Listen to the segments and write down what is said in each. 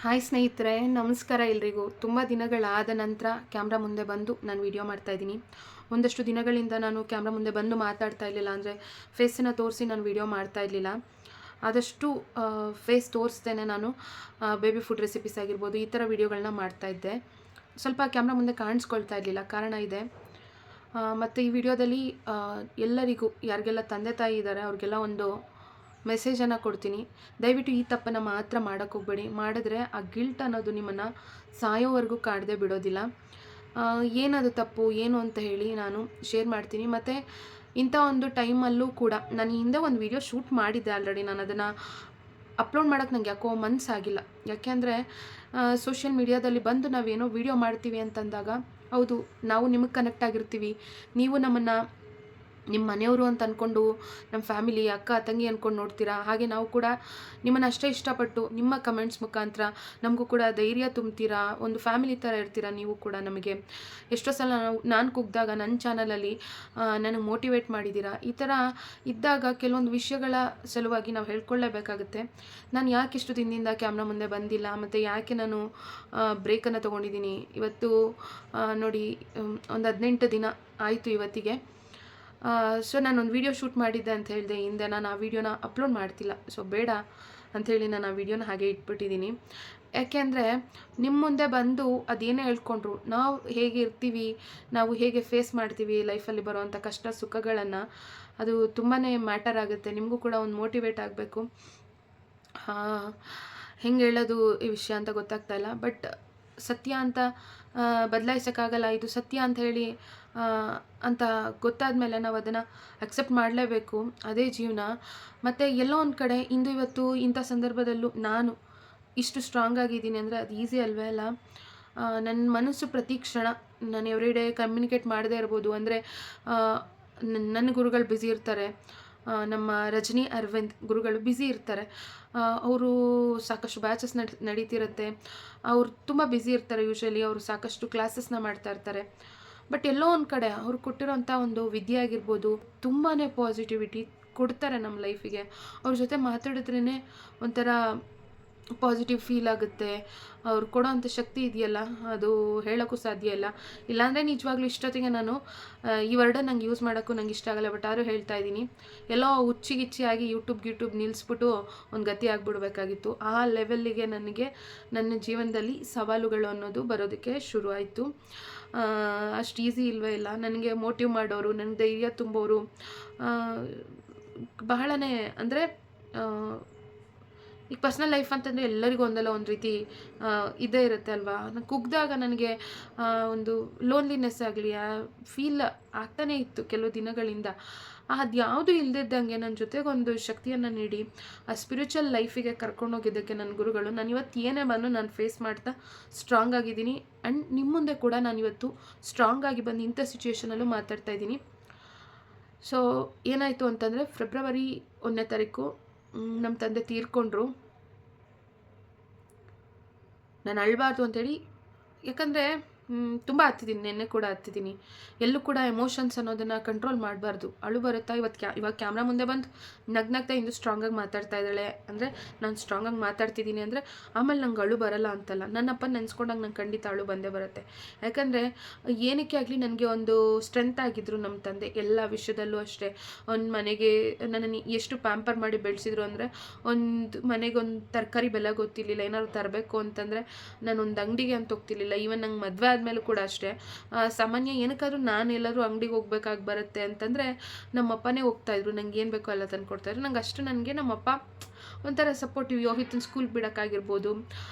Hi ಸ್ನೇಹಿತರೆ, ನಮಸ್ಕಾರ ಎಲ್ರಿಗೂ. ತುಂಬ ದಿನಗಳಾದ ನಂತರ ಕ್ಯಾಮ್ರಾ ಮುಂದೆ ಬಂದು ನಾನು ವಿಡಿಯೋ ಮಾಡ್ತಾಯಿದ್ದೀನಿ. ಒಂದಷ್ಟು ದಿನಗಳಿಂದ ನಾನು ಕ್ಯಾಮ್ರಾ ಮುಂದೆ ಬಂದು ಮಾತಾಡ್ತಾ ಇರಲಿಲ್ಲ, ಅಂದರೆ ಫೇಸನ್ನು ತೋರಿಸಿ ನಾನು ವಿಡಿಯೋ ಮಾಡ್ತಾ ಇರಲಿಲ್ಲ. ಆದಷ್ಟು ಫೇಸ್ ತೋರಿಸ್ದೇನೆ ನಾನು ಬೇಬಿ ಫುಡ್ ರೆಸಿಪೀಸ್ ಆಗಿರ್ಬೋದು ಈ ಥರ ವಿಡಿಯೋಗಳನ್ನ ಮಾಡ್ತಾಯಿದ್ದೆ. ಸ್ವಲ್ಪ ಕ್ಯಾಮ್ರಾ ಮುಂದೆ ಕಾಣಿಸ್ಕೊಳ್ತಾ ಇರಲಿಲ್ಲ, ಕಾರಣ ಇದೆ. ಮತ್ತು ಈ ವಿಡಿಯೋದಲ್ಲಿ ಎಲ್ಲರಿಗೂ, ಯಾರಿಗೆಲ್ಲ ತಂದೆ ತಾಯಿ ಇದ್ದಾರೆ ಅವ್ರಿಗೆಲ್ಲ ಒಂದು ಮೆಸೇಜನ್ನು ಕೊಡ್ತೀನಿ. ದಯವಿಟ್ಟು ಈ ತಪ್ಪನ್ನು ಮಾತ್ರ ಮಾಡೋಕ್ಕೆ ಹೋಗಬೇಡಿ. ಮಾಡಿದ್ರೆ ಆ ಗಿಲ್ಟ್ ಅನ್ನೋದು ನಿಮ್ಮನ್ನು ಸಾಯೋವರೆಗೂ ಕಾಡದೆ ಬಿಡೋದಿಲ್ಲ. ಏನದು ತಪ್ಪು ಏನು ಅಂತ ಹೇಳಿ ನಾನು ಶೇರ್ ಮಾಡ್ತೀನಿ. ಮತ್ತು ಇಂಥ ಒಂದು ಟೈಮಲ್ಲೂ ಕೂಡ ನಾನು ಹಿಂದೆ ಒಂದು ವಿಡಿಯೋ ಶೂಟ್ ಮಾಡಿದ್ದೆ ಆಲ್ರೆಡಿ. ನಾನು ಅದನ್ನು ಅಪ್ಲೋಡ್ ಮಾಡೋಕ್ಕೆ ನಂಗೆ ಯಾಕೋ ಮನಸ್ಸಾಗಿಲ್ಲ. ಯಾಕೆಂದರೆ ಸೋಷಿಯಲ್ ಮೀಡಿಯಾದಲ್ಲಿ ಬಂದು ನಾವೇನೋ ವಿಡಿಯೋ ಮಾಡ್ತೀವಿ ಅಂತಂದಾಗ, ಹೌದು, ನಾವು ನಿಮಗೆ ಕನೆಕ್ಟ್ ಆಗಿರ್ತೀವಿ, ನೀವು ನಮ್ಮನ್ನು ನಿಮ್ಮ ಮನೆಯವರು ಅಂತ ಅಂದ್ಕೊಂಡು, ನಮ್ಮ ಫ್ಯಾಮಿಲಿ ಅಕ್ಕ ತಂಗಿ ಅಂದ್ಕೊಂಡು ನೋಡ್ತೀರಾ. ಹಾಗೆ ನಾವು ಕೂಡ ನಿಮ್ಮನ್ನು ಅಷ್ಟೇ ಇಷ್ಟಪಟ್ಟು ನಿಮ್ಮ ಕಮೆಂಟ್ಸ್ ಮುಖಾಂತರ ನಮಗೂ ಕೂಡ ಧೈರ್ಯ ತುಂಬ್ತೀರಾ. ಒಂದು ಫ್ಯಾಮಿಲಿ ಥರ ಇರ್ತೀರಾ ನೀವು ಕೂಡ ನಮಗೆ. ಎಷ್ಟೋ ಸಲ ನಾನು ಕುಗ್ದಾಗ ನನ್ನ ಚಾನಲಲ್ಲಿ ನನಗೆ ಮೋಟಿವೇಟ್ ಮಾಡಿದ್ದೀರಾ. ಈ ಥರ ಇದ್ದಾಗ ಕೆಲವೊಂದು ವಿಷಯಗಳ ಸಲುವಾಗಿ ನಾವು ಹೇಳ್ಕೊಳ್ಳೇಬೇಕಾಗುತ್ತೆ. ನಾನು ಯಾಕೆ ಇಷ್ಟು ದಿನದಿಂದ ಕ್ಯಾಮ್ರಾ ಮುಂದೆ ಬಂದಿಲ್ಲ, ಮತ್ತು ಯಾಕೆ ನಾನು ಬ್ರೇಕನ್ನು ತೊಗೊಂಡಿದ್ದೀನಿ. ಇವತ್ತು ನೋಡಿ, ಒಂದು 18 ದಿನ ಆಯಿತು ಇವತ್ತಿಗೆ. ಸೊ ನಾನೊಂದು ವೀಡಿಯೋ ಶೂಟ್ ಮಾಡಿದ್ದೆ ಅಂತ ಹೇಳಿದೆ ಹಿಂದೆ. ನಾನು ಆ ವಿಡಿಯೋನ ಅಪ್ಲೋಡ್ ಮಾಡ್ತಿಲ್ಲ. ಸೊ ಬೇಡ ಅಂಥೇಳಿ ನಾನು ಆ ವಿಡಿಯೋನ ಹಾಗೆ ಇಟ್ಬಿಟ್ಟಿದ್ದೀನಿ. ಯಾಕೆಂದರೆ ನಿಮ್ಮ ಮುಂದೆ ಬಂದು ಅದೇನೇ ಹೇಳ್ಕೊಂಡ್ರು, ನಾವು ಹೇಗೆ ಇರ್ತೀವಿ, ನಾವು ಹೇಗೆ ಫೇಸ್ ಮಾಡ್ತೀವಿ ಲೈಫಲ್ಲಿ ಬರೋವಂಥ ಕಷ್ಟ ಸುಖಗಳನ್ನು, ಅದು ತುಂಬಾ ಮ್ಯಾಟರ್ ಆಗುತ್ತೆ. ನಿಮಗೂ ಕೂಡ ಒಂದು ಮೋಟಿವೇಟ್ ಆಗಬೇಕು. ಹೆಂಗೆ ಹೇಳೋದು ಈ ವಿಷಯ ಅಂತ ಗೊತ್ತಾಗ್ತಾ ಇಲ್ಲ. ಬಟ್ ಸತ್ಯ ಅಂತ ಬದಲಾಯಿಸೋಕ್ಕಾಗಲ್ಲ. ಇದು ಸತ್ಯ ಅಂತ ಹೇಳಿ ಅಂತ ಗೊತ್ತಾದ ಮೇಲೆ ನಾವು ಅದನ್ನು ಅಕ್ಸೆಪ್ಟ್ ಮಾಡಲೇಬೇಕು. ಅದೇ ಜೀವನ. ಮತ್ತು ಎಲ್ಲೋ ಒಂದು ಕಡೆ ಇಂದು ಇವತ್ತು ಇಂಥ ಸಂದರ್ಭದಲ್ಲೂ ನಾನು ಇಷ್ಟು ಸ್ಟ್ರಾಂಗ್ ಆಗಿದ್ದೀನಿ ಅಂದರೆ ಅದು ಈಸಿ ಅಲ್ವೇ ಅಲ್ಲ. ನನ್ನ ಮನಸ್ಸು ಪ್ರತಿ ಕ್ಷಣ ನಾನು ಎವ್ರಿ ಡೇ ಕಮ್ಯುನಿಕೇಟ್ ಮಾಡದೇ ಇರ್ಬೋದು. ಅಂದರೆ ನನ್ನ ಗುರುಗಳು ಬ್ಯುಸಿ ಇರ್ತಾರೆ. ನಮ್ಮ ರಜನಿ ಅರವಿಂದ್ ಗುರುಗಳು ಬ್ಯುಸಿ ಇರ್ತಾರೆ. ಅವರು ಸಾಕಷ್ಟು ಬ್ಯಾಚಸ್ ನಡೀತಿರುತ್ತೆ. ಅವ್ರು ತುಂಬ ಬ್ಯುಸಿ ಇರ್ತಾರೆ. ಯೂಶ್ವಲಿ ಅವರು ಸಾಕಷ್ಟು ಕ್ಲಾಸಸ್ನ ಮಾಡ್ತಾ ಇರ್ತಾರೆ. ಬಟ್ ಎಲ್ಲೋ ಒಂದು ಕಡೆ ಅವ್ರು ಕೊಟ್ಟಿರೋಂಥ ಒಂದು ವಿದ್ಯೆ ಆಗಿರ್ಬೋದು, ತುಂಬಾ ಪಾಸಿಟಿವಿಟಿ ಕೊಡ್ತಾರೆ ನಮ್ಮ ಲೈಫಿಗೆ. ಅವ್ರ ಜೊತೆ ಮಾತಾಡಿದ್ರೇ ಒಂಥರ ಪಾಸಿಟಿವ್ ಫೀಲ್ ಆಗುತ್ತೆ. ಅವ್ರು ಕೊಡೋವಂಥ ಶಕ್ತಿ ಇದೆಯಲ್ಲ, ಅದು ಹೇಳೋಕ್ಕೂ ಸಾಧ್ಯ ಇಲ್ಲ. ಇಲ್ಲಾಂದರೆ ನಿಜವಾಗ್ಲೂ ಇಷ್ಟೊತ್ತಿಗೆ ನಾನು ಈ ವರ್ಡನ್ನು ನಂಗೆ ಯೂಸ್ ಮಾಡೋಕ್ಕೂ ನಂಗೆ ಇಷ್ಟ ಆಗಲ್ಲ. ಬಟ್ ಆದರೂ ಹೇಳ್ತಾ ಇದ್ದೀನಿ, ಎಲ್ಲೋ ಹುಚ್ಚಿಗಿಚ್ಚಿಯಾಗಿ ಯೂಟ್ಯೂಬ್ ನಿಲ್ಲಿಸ್ಬಿಟ್ಟು ಒಂದು ಗತಿ ಆಗಿಬಿಡ್ಬೇಕಾಗಿತ್ತು. ಆ ಲೆವೆಲ್ಲಿಗೆ ನನಗೆ ನನ್ನ ಜೀವನದಲ್ಲಿ ಸವಾಲುಗಳು ಅನ್ನೋದು ಬರೋದಕ್ಕೆ ಶುರು ಆಯಿತು. ಅಷ್ಟು ಈಸಿ ಇಲ್ವೇ ಇಲ್ಲ. ನನಗೆ ಮೋಟಿವ್ ಮಾಡೋರು, ನನಗೆ ಧೈರ್ಯ ತುಂಬೋರು ಬಹಳನೇ. ಅಂದರೆ ಈಗ ಪರ್ಸ್ನಲ್ ಲೈಫ್ ಅಂತಂದರೆ ಎಲ್ಲರಿಗೂ ಒಂದಲ್ಲ ಒಂದು ರೀತಿ ಇದೇ ಇರುತ್ತೆ ಅಲ್ವಾ. ನಾನು ಕುಗ್ದಾಗ ನನಗೆ ಒಂದು ಲೋನ್ಲಿನೆಸ್ ಆಗಲಿ ಫೀಲ್ ಆಗ್ತಾನೇ ಇತ್ತು ಕೆಲವು ದಿನಗಳಿಂದ. ಅದು ಯಾವುದು ಇಲ್ಲದಿದ್ದಂಗೆ ನನ್ನ ಜೊತೆಗೆ ಒಂದು ಶಕ್ತಿಯನ್ನು ನೀಡಿ ಆ ಸ್ಪಿರಿಚುವಲ್ ಲೈಫಿಗೆ ಕರ್ಕೊಂಡೋಗಿದ್ದಕ್ಕೆ ನನ್ನ ಗುರುಗಳು. ನಾನು ಇವತ್ತು ಏನೇ ಬಂದು ನಾನು ಫೇಸ್ ಮಾಡ್ತಾ ಸ್ಟ್ರಾಂಗ್ ಆಗಿದ್ದೀನಿ. ಆ್ಯಂಡ್ ನಿಮ್ಮ ಮುಂದೆ ಕೂಡ ನಾನು ಇವತ್ತು ಸ್ಟ್ರಾಂಗ್ ಆಗಿ ಬಂದು ಇಂಥ ಸಿಚುವೇಷನಲ್ಲೂ ಮಾತಾಡ್ತಾ ಇದ್ದೀನಿ. ಸೊ ಏನಾಯಿತು ಅಂತಂದರೆ, ಫೆಬ್ರವರಿ 1ನೇ ತಾರೀಕು ನಮ್ಮ ತಂದೆ ತೀರ್ಕೊಂಡ್ರು. ನಾನು ಅಳಬಾರ್ದು ಅಂಥೇಳಿ, ಯಾಕಂದರೆ ತುಂಬ ಹತ್ತಿದ್ದೀನಿ, ನೆನ್ನೆ ಕೂಡ ಹತ್ತಿದ್ದೀನಿ. ಎಲ್ಲೂ ಕೂಡ ಎಮೋಷನ್ಸ್ ಅನ್ನೋದನ್ನು ಕಂಟ್ರೋಲ್ ಮಾಡಬಾರ್ದು. ಅಳು ಬರುತ್ತಾ, ಇವಾಗ ಕ್ಯಾಮ್ರಾ ಮುಂದೆ ಬಂದು ನಗ್ನಗ್ತಾ ಇಂದು ಸ್ಟ್ರಾಂಗಾಗಿ ಮಾತಾಡ್ತಾ ಇದ್ದಾಳೆ ಅಂದರೆ, ನಾನು ಸ್ಟ್ರಾಂಗಾಗಿ ಮಾತಾಡ್ತಿದ್ದೀನಿ ಅಂದರೆ ಆಮೇಲೆ ನಂಗೆ ಅಳು ಬರಲ್ಲ ಅಂತಲ್ಲ. ನನ್ನಪ್ಪ ನೆನೆಸ್ಕೊಂಡಾಗ ನಂಗೆ ಖಂಡಿತ ಅಳು ಬಂದೇ ಬರುತ್ತೆ. ಯಾಕಂದರೆ ಏನಕ್ಕೆ ಆಗಲಿ ನನಗೆ ಒಂದು ಸ್ಟ್ರೆಂತ್ ಆಗಿದ್ದರು ನಮ್ಮ ತಂದೆ. ಎಲ್ಲ ವಿಷಯದಲ್ಲೂ ಅಷ್ಟೇ. ಒಂದು ಮನೆಗೆ ನನ್ನನ್ನು ಎಷ್ಟು ಪ್ಯಾಂಪರ್ ಮಾಡಿ ಬೆಳೆಸಿದ್ರು ಅಂದರೆ, ಒಂದು ಮನೆಗೆ ಒಂದು ತರಕಾರಿ ಬೆಲೆ ಗೊತ್ತಿರಲಿಲ್ಲ. ಏನಾದ್ರು ತರಬೇಕು ಅಂತಂದರೆ ನಾನು ಒಂದು ಅಂಗಡಿಗೆ ಅಂತ ಹೋಗ್ತಿರ್ಲಿಲ್ಲ. ಈವನ್ ನಂಗೆ ಮದುವೆ ಆದಮೇಲೂ ಕೂಡ ಅಷ್ಟೇ. ಸಾಮಾನ್ಯ ಏನಕ್ಕಾದ್ರೂ ನಾನು ಎಲ್ಲರೂ ಅಂಗಡಿಗೆ ಹೋಗ್ಬೇಕಾಗಿ ಬರುತ್ತೆ ಅಂತಂದರೆ ನಮ್ಮಪ್ಪನೇ ಹೋಗ್ತಾಯಿದ್ರು. ನಂಗೆ ಏನು ಬೇಕೋ ಎಲ್ಲ ತಂದು ಕೊಡ್ತಾಯಿದ್ರು. ನಂಗೆ ಅಷ್ಟು ನನಗೆ ನಮ್ಮಪ್ಪ ಒಂಥರ ಸಪೋರ್ಟಿವ್. ಯೋಹಿತನ ಸ್ಕೂಲ್ ಬಿಡೋಕ್ಕಾಗಿರ್ಬೋದು.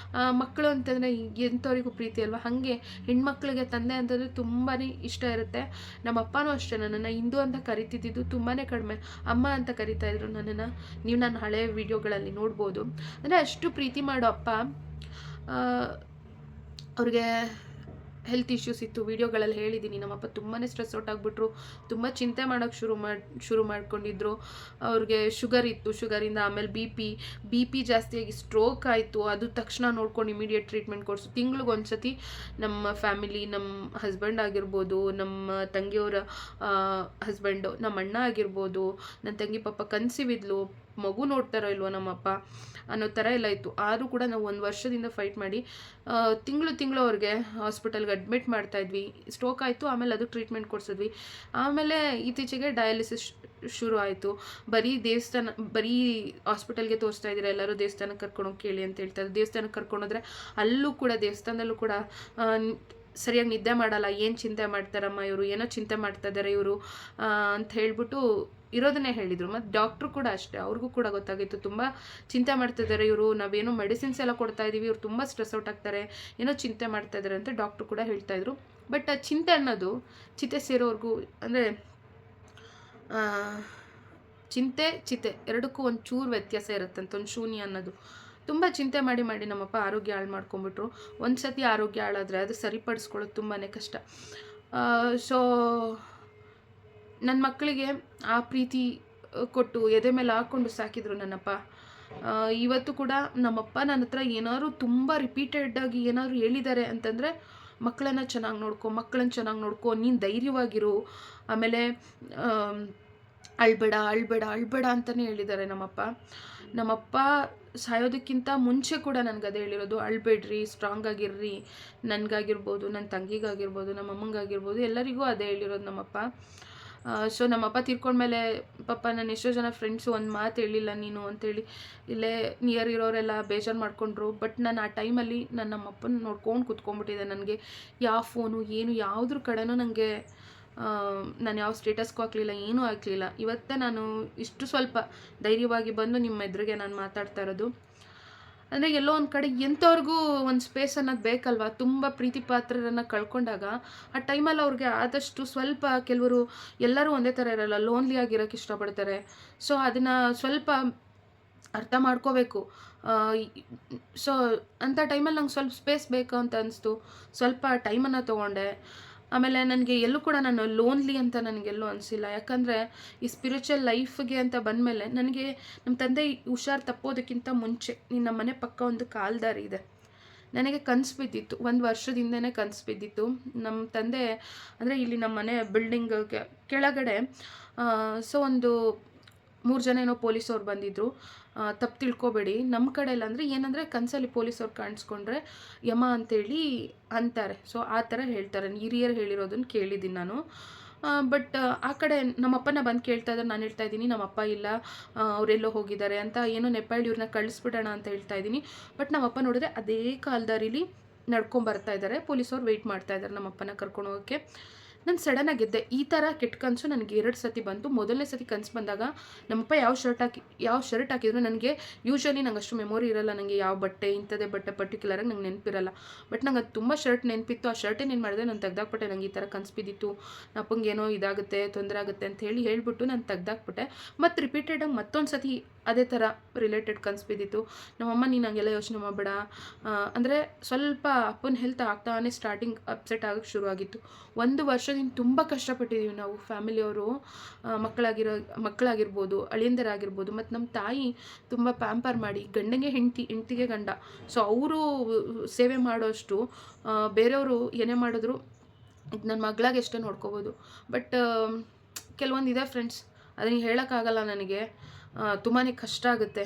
ಮಕ್ಕಳು ಅಂತಂದರೆ ಎಂಥವರಿಗೂ ಪ್ರೀತಿ ಅಲ್ವಾ. ಹಾಗೆ ಹೆಣ್ಮಕ್ಳಿಗೆ ತಂದೆ ಅಂತಂದರೆ ತುಂಬಾ ಇಷ್ಟ ಇರುತ್ತೆ. ನಮ್ಮ ಅಪ್ಪನೂ ಅಷ್ಟೇ ನನ್ನನ್ನು ಹಿಂದೂ ಅಂತ ಕರಿತಿದ್ದು ತುಂಬಾ ಕಡಿಮೆ, ಅಮ್ಮ ಅಂತ ಕರಿತಾಯಿದ್ರು ನನ್ನನ್ನು. ನೀವು ನನ್ನ ಹಳೆಯ ವಿಡಿಯೋಗಳಲ್ಲಿ ನೋಡ್ಬೋದು. ಅಂದರೆ ಅಷ್ಟು ಪ್ರೀತಿ ಮಾಡೋ ಅಪ್ಪ, ಅವ್ರಿಗೆ ಹೆಲ್ತ್ ಇಶ್ಯೂಸ್ ಇತ್ತು. ವೀಡಿಯೋಗಳಲ್ಲಿ ಹೇಳಿದ್ದೀನಿ, ನಮ್ಮಪ್ಪ ತುಂಬಾ ಸ್ಟ್ರೆಸ್ ಔಟ್ ಆಗಿಬಿಟ್ರು. ತುಂಬ ಚಿಂತೆ ಮಾಡೋಕ್ಕೆ ಶುರು ಮಾಡ್ಕೊಂಡಿದ್ರು. ಅವ್ರಿಗೆ ಶುಗರ್ ಇತ್ತು. ಶುಗರಿಂದ ಆಮೇಲೆ ಬಿ ಪಿ ಜಾಸ್ತಿಯಾಗಿ ಸ್ಟ್ರೋಕ್ ಆಯಿತು. ಅದು ತಕ್ಷಣ ನೋಡ್ಕೊಂಡು ಇಮಿಡಿಯೇಟ್ ಟ್ರೀಟ್ಮೆಂಟ್ ಕೊಡಿಸು. ತಿಂಗ್ಳಿಗೊಂದು ಸತಿ ನಮ್ಮ ಫ್ಯಾಮಿಲಿ, ನಮ್ಮ ಹಸ್ಬೆಂಡ್ ಆಗಿರ್ಬೋದು, ನಮ್ಮ ತಂಗಿಯವರ ಹಸ್ಬೆಂಡು, ನಮ್ಮ ಅಣ್ಣ ಆಗಿರ್ಬೋದು, ನನ್ನ ತಂಗಿ ಪಾಪ ಕನ್ಸಿವಿದ್ಲು. ಮಗು ನೋಡ್ತಾರೋ ಇಲ್ವೋ ನಮ್ಮಪ್ಪ ಅನ್ನೋ ಥರ ಎಲ್ಲ ಇತ್ತು. ಆದರೂ ಕೂಡ ನಾವು 1 ವರ್ಷದಿಂದ ಫೈಟ್ ಮಾಡಿ ತಿಂಗಳು ಅವ್ರಿಗೆ ಹಾಸ್ಪಿಟಲ್ಗೆ ಅಡ್ಮಿಟ್ ಮಾಡ್ತಾಯಿದ್ವಿ. ಸ್ಟ್ರೋಕ್ ಆಯಿತು, ಆಮೇಲೆ ಅದು ಟ್ರೀಟ್ಮೆಂಟ್ ಕೊಡಿಸಿದ್ವಿ. ಆಮೇಲೆ ಇತ್ತೀಚೆಗೆ ಡಯಾಲಿಸಿಸ್ ಶುರು ಆಯಿತು. ಬರೀ ಹಾಸ್ಪಿಟಲ್ಗೆ ತೋರಿಸ್ತಾ ಇದ್ದೀರಾ, ಎಲ್ಲರೂ ದೇವಸ್ಥಾನಕ್ಕೆ ಕರ್ಕೊಂಡೋಗಿ ಕೇಳಿ ಅಂತ ಹೇಳ್ತಾರೆ. ದೇವಸ್ಥಾನಕ್ಕೆ ಕರ್ಕೊಂಡೋದ್ರೆ ಅಲ್ಲೂ ಕೂಡ ದೇವಸ್ಥಾನದಲ್ಲೂ ಕೂಡ ಸರಿಯಾಗಿ ನಿದ್ದೆ ಮಾಡಲ್ಲ. ಏನು ಚಿಂತೆ ಮಾಡ್ತಾರಮ್ಮ ಇವರು, ಏನೋ ಚಿಂತೆ ಮಾಡ್ತಾ ಇದ್ದಾರೆ ಇವರು ಅಂತ ಹೇಳ್ಬಿಟ್ಟು ಇರೋದನ್ನೇ ಹೇಳಿದರು. ಮತ್ತು ಡಾಕ್ಟ್ರು ಕೂಡ ಅಷ್ಟೇ, ಅವ್ರಿಗೂ ಕೂಡ ಗೊತ್ತಾಗಿತ್ತು ತುಂಬ ಚಿಂತೆ ಮಾಡ್ತಿದ್ದಾರೆ ಇವರು, ನಾವೇನೋ ಮೆಡಿಸಿನ್ಸ್ ಎಲ್ಲ ಕೊಡ್ತಾ ಇದ್ದೀವಿ, ಇವ್ರು ತುಂಬ ಸ್ಟ್ರೆಸ್ ಔಟ್ ಆಗ್ತಾರೆ, ಏನೋ ಚಿಂತೆ ಮಾಡ್ತಾ ಇದ್ದಾರೆ ಅಂತ ಡಾಕ್ಟ್ರು ಕೂಡ ಹೇಳ್ತಾಯಿದ್ರು. ಬಟ್ ಆ ಚಿಂತೆ ಅನ್ನೋದು ಚಿತೆ ಸೇರೋವರೆಗೂ, ಅಂದರೆ ಚಿತೆ ಎರಡಕ್ಕೂ ಒಂದು ಚೂರು ವ್ಯತ್ಯಾಸ ಇರುತ್ತಂತ, ಒಂದು ಶೂನ್ಯ ಅನ್ನೋದು. ತುಂಬ ಚಿಂತೆ ಮಾಡಿ ನಮ್ಮಪ್ಪ ಆರೋಗ್ಯ ಹಾಳು ಮಾಡ್ಕೊಂಬಿಟ್ರು. ಒಂದು ಸತಿ ಆರೋಗ್ಯ ಹಾಳಾದರೆ ಅದು ಸರಿಪಡಿಸ್ಕೊಳ್ಳೋದು ತುಂಬಾ ಕಷ್ಟ. ಸೊ ನನ್ನ ಮಕ್ಕಳಿಗೆ ಆ ಪ್ರೀತಿ ಕೊಟ್ಟು ಎದೆ ಮೇಲೆ ಹಾಕ್ಕೊಂಡು ಸಾಕಿದ್ರು ನನ್ನಪ್ಪ. ಇವತ್ತು ಕೂಡ ನಮ್ಮಪ್ಪ ನನ್ನ ಹತ್ರ ಏನಾದ್ರು ತುಂಬ ರಿಪೀಟೆಡಾಗಿ ಏನಾದ್ರು ಹೇಳಿದ್ದಾರೆ ಅಂತಂದರೆ, ಮಕ್ಕಳನ್ನ ಚೆನ್ನಾಗಿ ನೋಡ್ಕೊ, ನೀನು ಧೈರ್ಯವಾಗಿರು, ಆಮೇಲೆ ಅಳ್ಬೇಡ ಅಂತಲೇ ಹೇಳಿದ್ದಾರೆ ನಮ್ಮಪ್ಪ ಸಾಯೋದಕ್ಕಿಂತ ಮುಂಚೆ ಕೂಡ ನನಗೆ ಅದೇ ಹೇಳಿರೋದು, ಅಳ್ಬೇಡ್ರಿ, ಸ್ಟ್ರಾಂಗ್ ಆಗಿರ್ರಿ. ನನಗಾಗಿರ್ಬೋದು, ನನ್ನ ತಂಗಿಗಾಗಿರ್ಬೋದು, ನಮ್ಮ ಅಮ್ಮಂಗಾಗಿರ್ಬೋದು, ಎಲ್ಲರಿಗೂ ಅದೇ ಹೇಳಿರೋದು ನಮ್ಮಪ್ಪ. ಸೊ ನಮ್ಮಪ್ಪ ತೀರ್ಕೊಂಡ್ಮೇಲೆ ಪಾಪ ನಾನು ಎಷ್ಟೋ ಜನ ಫ್ರೆಂಡ್ಸು ಒಂದು ಮಾತು ಹೇಳಿಲ್ಲ ನೀನು ಅಂತೇಳಿ ಇಲ್ಲೇ ನಿಯರ್ ಇರೋರೆಲ್ಲ ಬೇಜಾರು ಮಾಡ್ಕೊಂಡ್ರು. ಬಟ್ ನಾನು ಆ ಟೈಮಲ್ಲಿ ನಮ್ಮಪ್ಪನ ನೋಡ್ಕೊಂಡು ಕೂತ್ಕೊಂಡ್ಬಿಟ್ಟಿದ್ದೆ. ನನಗೆ ಯಾವ ಫೋನು ಏನು ಯಾವುದ್ರ ಕಡೆನೂ ನನಗೆ ನಾನು ಯಾವ ಸ್ಟೇಟಸ್ಗೂ ಹಾಕಲಿಲ್ಲ, ಏನೂ ಹಾಕಲಿಲ್ಲ. ಇವತ್ತೇ ನಾನು ಇಷ್ಟು ಸ್ವಲ್ಪ ಧೈರ್ಯವಾಗಿ ಬಂದು ನಿಮ್ಮ ಎದುರಿಗೆ ನಾನು ಮಾತಾಡ್ತಾ ಇರೋದು. ಅಂದರೆ ಎಲ್ಲೋ ಒಂದು ಕಡೆ ಎಂಥವ್ರಿಗೂ ಒಂದು ಸ್ಪೇಸ್ ಅನ್ನೋದು ಬೇಕಲ್ವ. ತುಂಬ ಪ್ರೀತಿ ಪಾತ್ರರನ್ನು ಕಳ್ಕೊಂಡಾಗ ಆ ಟೈಮಲ್ಲಿ ಅವ್ರಿಗೆ ಆದಷ್ಟು ಸ್ವಲ್ಪ, ಕೆಲವರು ಎಲ್ಲರೂ ಒಂದೇ ಥರ ಇರಲ್ಲ, ಲೋನ್ಲಿ ಆಗಿರೋಕ್ಕೆ ಇಷ್ಟಪಡ್ತಾರೆ. ಸೊ ಅದನ್ನು ಸ್ವಲ್ಪ ಅರ್ಥ ಮಾಡ್ಕೋಬೇಕು. ಸೊ ಅಂಥ ಟೈಮಲ್ಲಿ ನಂಗೆ ಸ್ವಲ್ಪ ಸ್ಪೇಸ್ ಬೇಕು ಅಂತ ಅನಿಸ್ತು. ಸ್ವಲ್ಪ ಟೈಮನ್ನು ತೊಗೊಂಡೆ. ಆಮೇಲೆ ನನಗೆ ಎಲ್ಲೂ ಕೂಡ ನಾನು ಲೋನ್ಲಿ ಅಂತ ನನಗೆಲ್ಲೂ ಅನಿಸಿಲ್ಲ. ಯಾಕಂದರೆ ಈ ಸ್ಪಿರಿಚುವಲ್ ಲೈಫ್ಗೆ ಅಂತ ಬಂದಮೇಲೆ ನನಗೆ ನಮ್ಮ ತಂದೆ ಹುಷಾರು ತಪ್ಪೋದಕ್ಕಿಂತ ಮುಂಚೆ ನಮ್ಮ ಮನೆ ಪಕ್ಕ ಒಂದು ಕಾಲ್ದಾರಿ ಇದೆ. ನನಗೆ ಕನಸು ಬಿದ್ದಿತ್ತು, 1 ವರ್ಷದಿಂದನೇ ಕನಸು ಬಿದ್ದಿತ್ತು. ನಮ್ಮ ತಂದೆ ಅಂದರೆ ಇಲ್ಲಿ ನಮ್ಮ ಮನೆ ಬಿಲ್ಡಿಂಗ್ ಕೆಳಗಡೆ ಸೊ ಒಂದು 3 ಜನ ಏನೋ ಪೊಲೀಸವ್ರು ಬಂದಿದ್ದರು. ತಪ್ಪು ತಿಳ್ಕೊಬೇಡಿ, ನಮ್ಮ ಕಡೆ ಎಲ್ಲ ಅಂದರೆ ಏನಂದರೆ ಕನಸಲ್ಲಿ ಪೊಲೀಸವ್ರು ಕಾಣಿಸ್ಕೊಂಡ್ರೆ ಯಮ ಅಂತೇಳಿ ಅಂತಾರೆ. ಸೊ ಆ ಥರ ಹೇಳ್ತಾರೆ, ಹಿರಿಯರು ಹೇಳಿರೋದನ್ನು ಕೇಳಿದ್ದೀನಿ ನಾನು. ಬಟ್ ಆ ಕಡೆ ನಮ್ಮಪ್ಪನ ಬಂದು ಕೇಳ್ತಾ ಇದ್ದಾರೆ. ನಾನು ಹೇಳ್ತಾ ಇದ್ದೀನಿ ನಮ್ಮಪ್ಪ ಇಲ್ಲ, ಅವರೆಲ್ಲೋ ಹೋಗಿದ್ದಾರೆ ಅಂತ, ಏನೋ ನೆಪಾಳಿ ಇವ್ರನ್ನ ಕಳಿಸ್ಬಿಡೋಣ ಅಂತ ಹೇಳ್ತಾ ಇದ್ದೀನಿ. ಬಟ್ ನಮ್ಮಪ್ಪ ನೋಡಿದ್ರೆ ಅದೇ ಕಾಲ್ದಾರಿಲಿ ನಡ್ಕೊಂಬರ್ತಾ ಇದ್ದಾರೆ. ಪೊಲೀಸವ್ರು ವೆಯ್ಟ್ ಮಾಡ್ತಾ ಇದ್ದಾರೆ ನಮ್ಮಪ್ಪನ ಕರ್ಕೊಂಡು ಹೋಗೋಕ್ಕೆ. ನಾನು ಸಡನ್ನಾಗಿ ಎದ್ದೆ. ಈ ಥರ ಕೆಟ್ಟ ಕನಸು ನನಗೆ 2 ಸತಿ ಬಂತು. ಮೊದಲನೇ ಸತಿ ಕನಸು ಬಂದಾಗ ನಮ್ಮಪ್ಪ ಯಾವ ಶರ್ಟ್ ಹಾಕಿದ್ರು, ನನಗೆ ಯೂಶ್ವಲಿ ನಂಗೆ ಅಷ್ಟು ಮೆಮೊರಿ ಇರಲ್ಲ, ನನಗೆ ಯಾವ ಬಟ್ಟೆ ಇಂಥದ್ದೇ ಬಟ್ಟೆ ಪರ್ಟಿಕ್ಯುಲರಾಗಿ ನಂಗೆ ನೆನಪಿರಲ್ಲ. ಬಟ್ ನಂಗೆ ಅದು ತುಂಬ ಶರ್ಟ್ ನೆನಪಿತ್ತು. ಆ ಶರ್ಟೇನು ಏನು ಮಾಡಿದೆ, ನಾನು ತೆಗ್ದಾಕ್ಬಿಟ್ಟೆ. ನಂಗೆ ಈ ಥರ ಕನಸು ಬಿದ್ದಿತ್ತು, ಅಪ್ಪಂಗೆ ಏನೋ ಇದಾಗುತ್ತೆ, ತೊಂದರೆ ಆಗುತ್ತೆ ಅಂತ ಹೇಳ್ಬಿಟ್ಟು ನಾನು ತೆಗ್ದಾಕ್ಬಿಟ್ಟೆ. ಮತ್ತು ರಿಪೀಟೆಡಾಗಿ ಮತ್ತೊಂದು ಸತಿ ಅದೇ ಥರ ರಿಲೇಟೆಡ್ ಕನಸು ಬಿದ್ದಿತ್ತು. ನಮ್ಮಮ್ಮ ನೀನು ಹಂಗೆಲ್ಲ ಯೋಚನೆ ಮಾಡಬೇಡ ಅಂದರೆ, ಸ್ವಲ್ಪ ಅಪ್ಪನ ಹೆಲ್ತ್ ಆಗ್ತಾನೆ ಸ್ಟಾರ್ಟಿಂಗ್ ಅಪ್ಸೆಟ್ ಆಗೋಕ್ಕೆ ಶುರುವಾಗಿತ್ತು. 1 ವರ್ಷದಿಂದ ತುಂಬ ಕಷ್ಟಪಟ್ಟಿದ್ದೀವಿ ನಾವು ಫ್ಯಾಮಿಲಿಯವರು. ಮಕ್ಕಳಾಗಿರ್ಬೋದು, ಅಳಿಯಂದರಾಗಿರ್ಬೋದು, ಮತ್ತು ನಮ್ಮ ತಾಯಿ ತುಂಬ ಪ್ಯಾಂಪರ್ ಮಾಡಿ, ಗಂಡಂಗೆ ಹೆಂಡತಿಗೆ ಗಂಡ. ಸೊ ಅವರು ಸೇವೆ ಮಾಡೋಷ್ಟು ಬೇರೆಯವರು ಏನೇ ಮಾಡಿದ್ರು ನನ್ನ ಮಗಳಾಗೆ ಎಷ್ಟೇ ನೋಡ್ಕೋಬೋದು. ಬಟ್ ಕೆಲವೊಂದಿದೆ ಫ್ರೆಂಡ್ಸ್, ಅದನ್ನು ಹೇಳೋಕ್ಕಾಗಲ್ಲ ನನಗೆ. ತುಂಬಾ ಕಷ್ಟ ಆಗುತ್ತೆ.